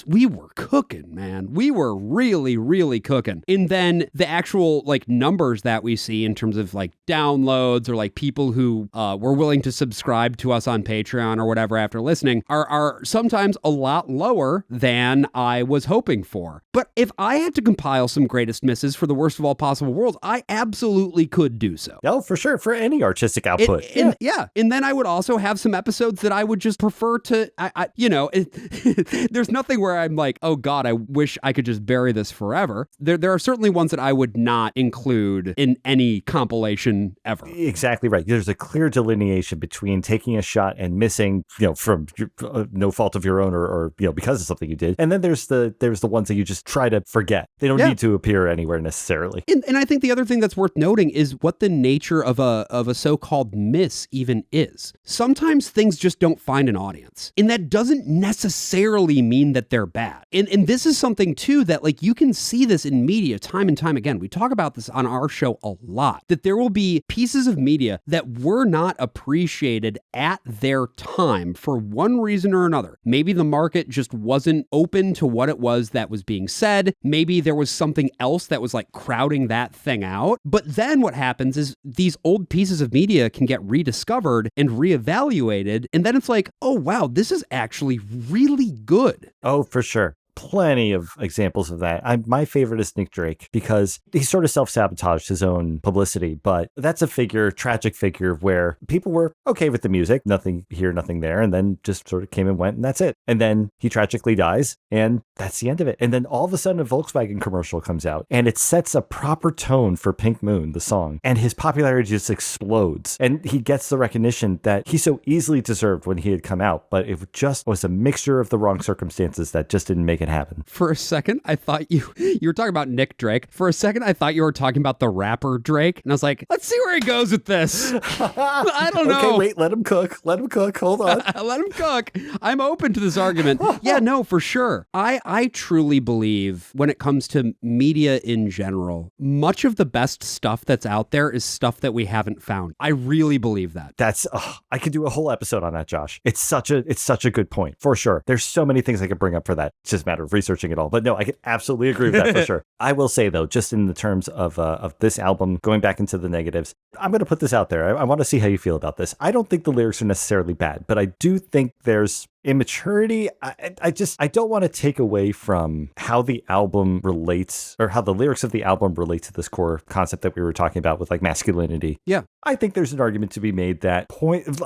we were cooking, man. We were really, really cooking. And then the actual like numbers that we see in terms of like downloads or like people who were willing to subscribe to us on Patreon or whatever after listening are sometimes a lot lower than I was hoping for. But if I had to compile some greatest misses for the worst of all possible worlds, I absolutely could do so. Oh, for sure. For any artistic output. And then I would also have some episodes that I would just prefer to, there's nothing where I'm like, oh God, I wish I could just bury this forever. There are certainly ones that I would not include in any compilation ever. Exactly right. There's a clear delineation between taking a shot and missing, from no fault of your own or because of something you did. And then there's the ones that you just try to forget. They don't need to appear anywhere necessarily. And I think the other thing that's worth noting is what the nature of a so-called miss even is. Sometimes things just don't find an audience. And that doesn't necessarily mean that they're bad. And this is something too that like you can see this in media time and time again. We talk about this on our show a lot, that there will be pieces of media that were not appreciated at their time for one reason or another. Maybe the market just wasn't open to what it was that was being said. Maybe there was something else that was like crowding that thing out. But then what happens is these old pieces of media can get rediscovered and reevaluated. And then it's like, oh wow, this is actually really good. Oh, for sure. Plenty of examples of that. My favorite is Nick Drake because he sort of self-sabotaged his own publicity, but that's a tragic figure where people were okay with the music, nothing here, nothing there, and then just sort of came and went and that's it. And then he tragically dies and that's the end of it. And then all of a sudden a Volkswagen commercial comes out and it sets a proper tone for Pink Moon, the song, and his popularity just explodes. And he gets the recognition that he so easily deserved when he had come out, but it just was a mixture of the wrong circumstances that just didn't make it happen. For a second, I thought you were talking about Nick Drake. For a second, I thought you were talking about the rapper Drake. And I was like, let's see where he goes with this. I don't know. Okay, wait, let him cook. Hold on. Let him cook. I'm open to this argument. Yeah, no, for sure. I truly believe when it comes to media in general, much of the best stuff that's out there is stuff that we haven't found. I really believe that. I could do a whole episode on that, Josh. It's such a good point, for sure. There's so many things I could bring up for that. It's just a matter of researching it all. But no, I can absolutely agree with that for sure. I will say though, just in the terms of this album, going back into the negatives, I'm going to put this out there. I want to see how you feel about this. I don't think the lyrics are necessarily bad, but I do think there's immaturity. I don't want to take away from how the album relates or how the lyrics of the album relate to this core concept that we were talking about with like masculinity. Yeah. I think there's an argument to be made that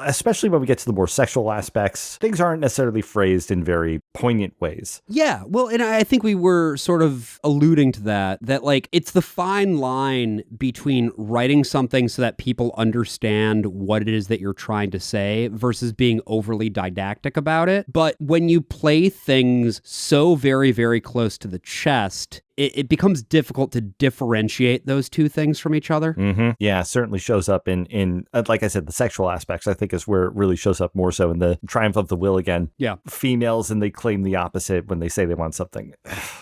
especially when we get to the more sexual aspects, things aren't necessarily phrased in very poignant ways. Yeah. Well, and I think we were sort of alluding to that like it's the fine line between writing something so that people understand what it is that you're trying to say versus being overly didactic about about it. But when you play things so very, very close to the chest, it becomes difficult to differentiate those two things from each other. Mm-hmm. Yeah, certainly shows up in like I said, the sexual aspects, I think, is where it really shows up more so in the Triumph of the Will again. Yeah. Females, and they claim the opposite when they say they want something.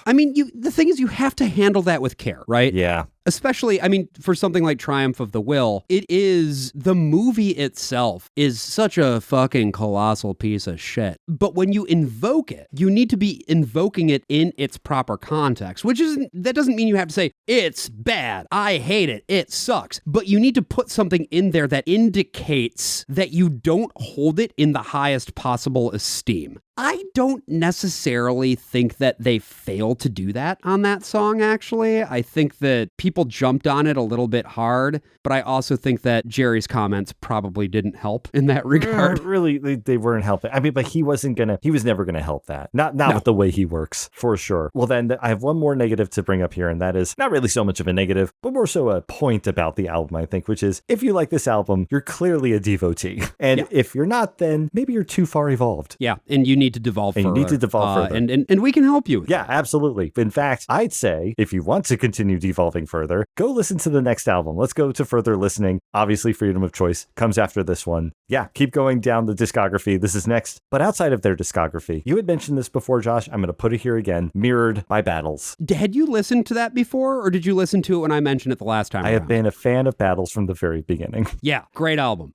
I mean, the thing is, you have to handle that with care, right? Yeah. Especially, I mean, for something like Triumph of the Will, the movie itself is such a fucking colossal piece of shit. But when you invoke it, you need to be invoking it in its proper context, that doesn't mean you have to say, it's bad, I hate it, it sucks. But you need to put something in there that indicates that you don't hold it in the highest possible esteem. I don't necessarily think that they failed to do that on that song, actually. I think that people jumped on it a little bit hard, but I also think that Jerry's comments probably didn't help in that regard. Really, they weren't helping. I mean, but he was never going to help that. Not No. with the way he works, for sure. Well, then I have one more negative to bring up here, and that is not really so much of a negative, but more so a point about the album, I think, which is if you like this album, you're clearly a devotee. And if you're not, then maybe you're too far evolved. Yeah, and you need to devolve And further. you need to devolve further. And we can help you with Yeah, that. absolutely. In fact, I'd say if you want to continue devolving further, go listen to the next album. Let's go to further listening. Obviously, freedom of choice comes after this one. Yeah, keep going down the discography. This is next. But outside of their discography, you had mentioned this before, Josh. I'm going to put it here again. Mirrored by Battles. Had you listened to that before, or did you listen to it when I mentioned it the last time I have around? been a fan of Battles from the very beginning. Yeah, great album.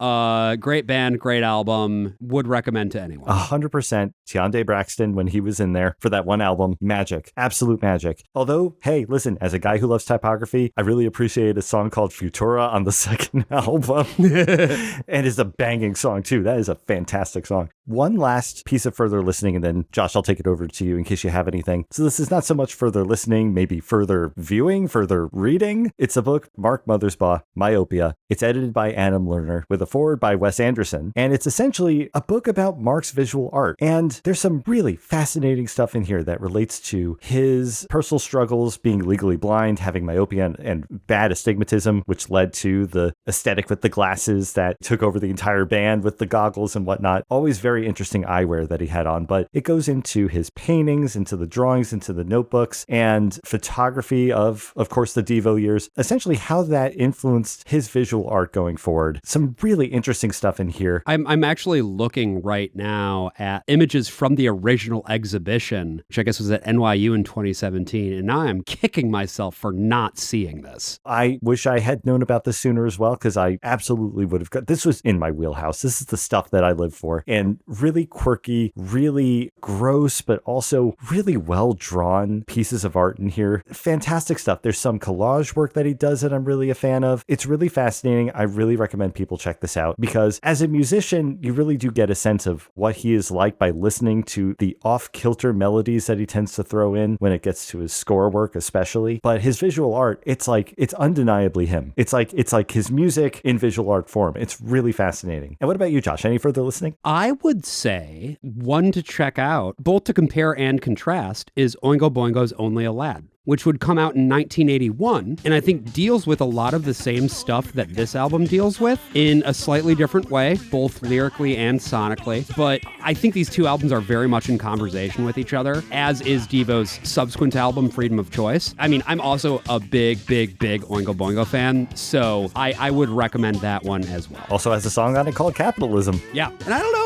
Great band, great album. Would recommend to anyone. 100%. Tiande Braxton, when he was in there for that one album, magic. Absolute magic. Although, hey, listen, as a guy who loves typography, I really appreciate a song called Futura on the second album. And it's a banging song, too. That is a fantastic song. One last piece of further listening, and then, Josh, I'll take it over to you in case you have anything. So this is not so much further listening, maybe further viewing, further reading. It's a book, Mark Mothersbaugh, Myopia. It's edited by Adam Lerner with a foreword by Wes Anderson. And it's essentially a book about Mark's visual art. And there's some really fascinating stuff in here that relates to his personal struggles, being legally blind, having myopia and bad astigmatism, which led to the aesthetic with the glasses that took over the entire band with the goggles and whatnot. Always very interesting eyewear that he had on, but it goes into his paintings, into the drawings, into the notebooks, and photography of course, the Devo years, essentially how that influenced his visual art going forward. Some really interesting stuff in here. I'm actually looking right now at images from the original exhibition, which I guess was at NYU in 2017, and now I'm kicking myself for not seeing this. I wish I had known about this sooner as well, because I absolutely would have got this. Was in my wheelhouse. This is the stuff that I live for. And really quirky, really gross, but also really well drawn pieces of art in here. Fantastic stuff. There's some collage work that he does that I'm really a fan of. It's really fascinating. I really recommend people check this out, because as a musician, you really do get a sense of what he is like by listening to the off-kilter melodies that he tends to throw in when it gets to his score work, especially. But his visual art, it's undeniably him. It's like his music in visual art form. It's really fascinating. And what about you, Josh? Any further listening? I would say one to check out, both to compare and contrast, is Oingo Boingo's Only a Lad, which would come out in 1981, and I think deals with a lot of the same stuff that this album deals with in a slightly different way, both lyrically and sonically. But I think these two albums are very much in conversation with each other, as is Devo's subsequent album, Freedom of Choice. I mean, I'm also a big Oingo Boingo fan, so I would recommend that one as well. Also has a song on it called Capitalism. Yeah, and I don't know,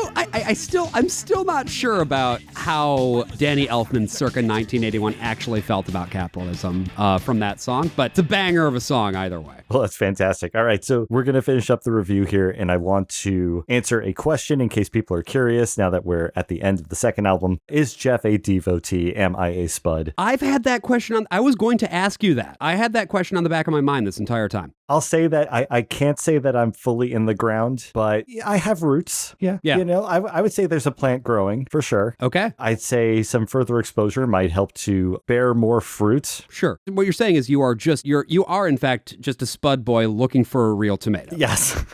I'm still not sure about how Danny Elfman circa 1981 actually felt about capitalism from that song, but it's a banger of a song either way. Well, that's fantastic. All right, so we're going to finish up the review here, and I want to answer a question in case people are curious now that we're at the end of the second album. Is Jeff a devotee? Am I a spud? I've had that question I was going to ask you that. I had that question on the back of my mind this entire time. I'll say that I can't say that I'm fully in the ground, but I have roots. Yeah. You know, I would say there's a plant growing for sure. Okay. I'd say some further exposure might help to bear more fruit. Sure. What you're saying is you are in fact just a spud boy looking for a real tomato. Yes.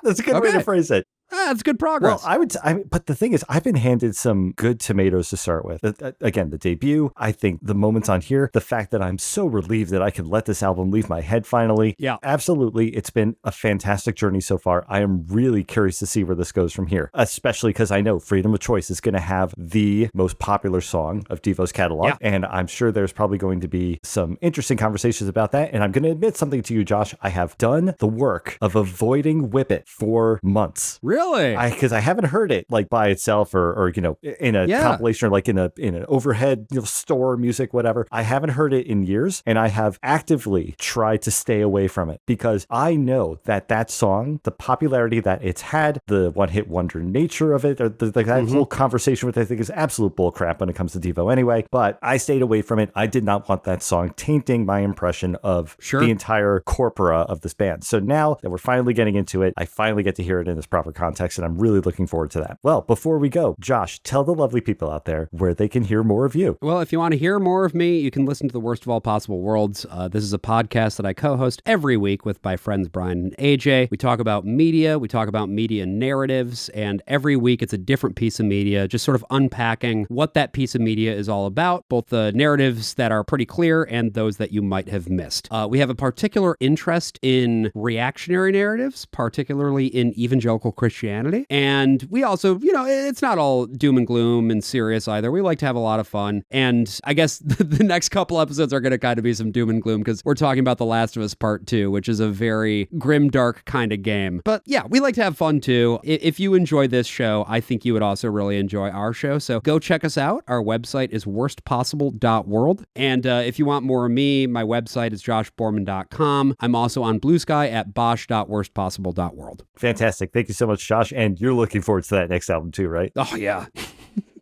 That's a good way to phrase it. That's good progress. Well, but the thing is, I've been handed some good tomatoes to start with. Again, the debut, I think the moments on here, the fact that I'm so relieved that I can let this album leave my head finally. Yeah. Absolutely. It's been a fantastic journey so far. I am really curious to see where this goes from here, especially because I know Freedom of Choice is going to have the most popular song of DEVO's catalog. Yeah. And I'm sure there's probably going to be some interesting conversations about that. And I'm going to admit something to you, Josh. I have done the work of avoiding Whip It for months. Really? Because I haven't heard it like by itself or in a compilation or like in an overhead store music, whatever. I haven't heard it in years, and I have actively tried to stay away from it because I know that song, the popularity that it's had, the one-hit wonder nature of it, or that whole conversation, which I think is absolute bullcrap when it comes to DEVO anyway. But I stayed away from it. I did not want that song tainting my impression of the entire corpora of this band. So now that we're finally getting into it, I finally get to hear it in its proper context, and I'm really looking forward to that. Well, before we go, Josh, tell the lovely people out there where they can hear more of you. Well, if you want to hear more of me, you can listen to The Worst of All Possible Worlds. This is a podcast that I co-host every week with my friends Brian and AJ. We talk about media, we talk about media narratives, and every week it's a different piece of media, just sort of unpacking what that piece of media is all about, both the narratives that are pretty clear and those that you might have missed. We have a particular interest in reactionary narratives, particularly in evangelical Christianity. And we also, it's not all doom and gloom and serious either. We like to have a lot of fun. And I guess the next couple episodes are going to kind of be some doom and gloom because we're talking about The Last of Us Part 2, which is a very grim, dark kind of game. But yeah, we like to have fun too. If you enjoy this show, I think you would also really enjoy our show. So go check us out. Our website is worstpossible.world. And if you want more of me, my website is joshboerman.com. I'm also on Bluesky at bosh.worstpossible.world. Fantastic. Thank you so much, Josh. And you're looking forward to that next album too, right? Oh, yeah.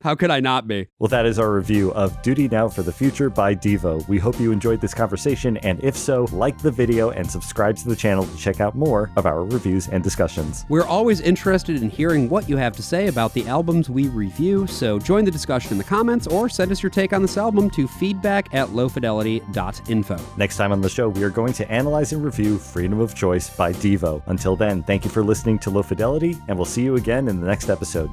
How could I not be? Well, that is our review of Duty Now for the Future by DEVO. We hope you enjoyed this conversation, and if so, like the video and subscribe to the channel to check out more of our reviews and discussions. We're always interested in hearing what you have to say about the albums we review, so join the discussion in the comments or send us your take on this album to feedback@lofidelity.info. Next time on the show, we are going to analyze and review Freedom of Choice by DEVO. Until then, thank you for listening to Low Fidelity, and we'll see you again in the next episode.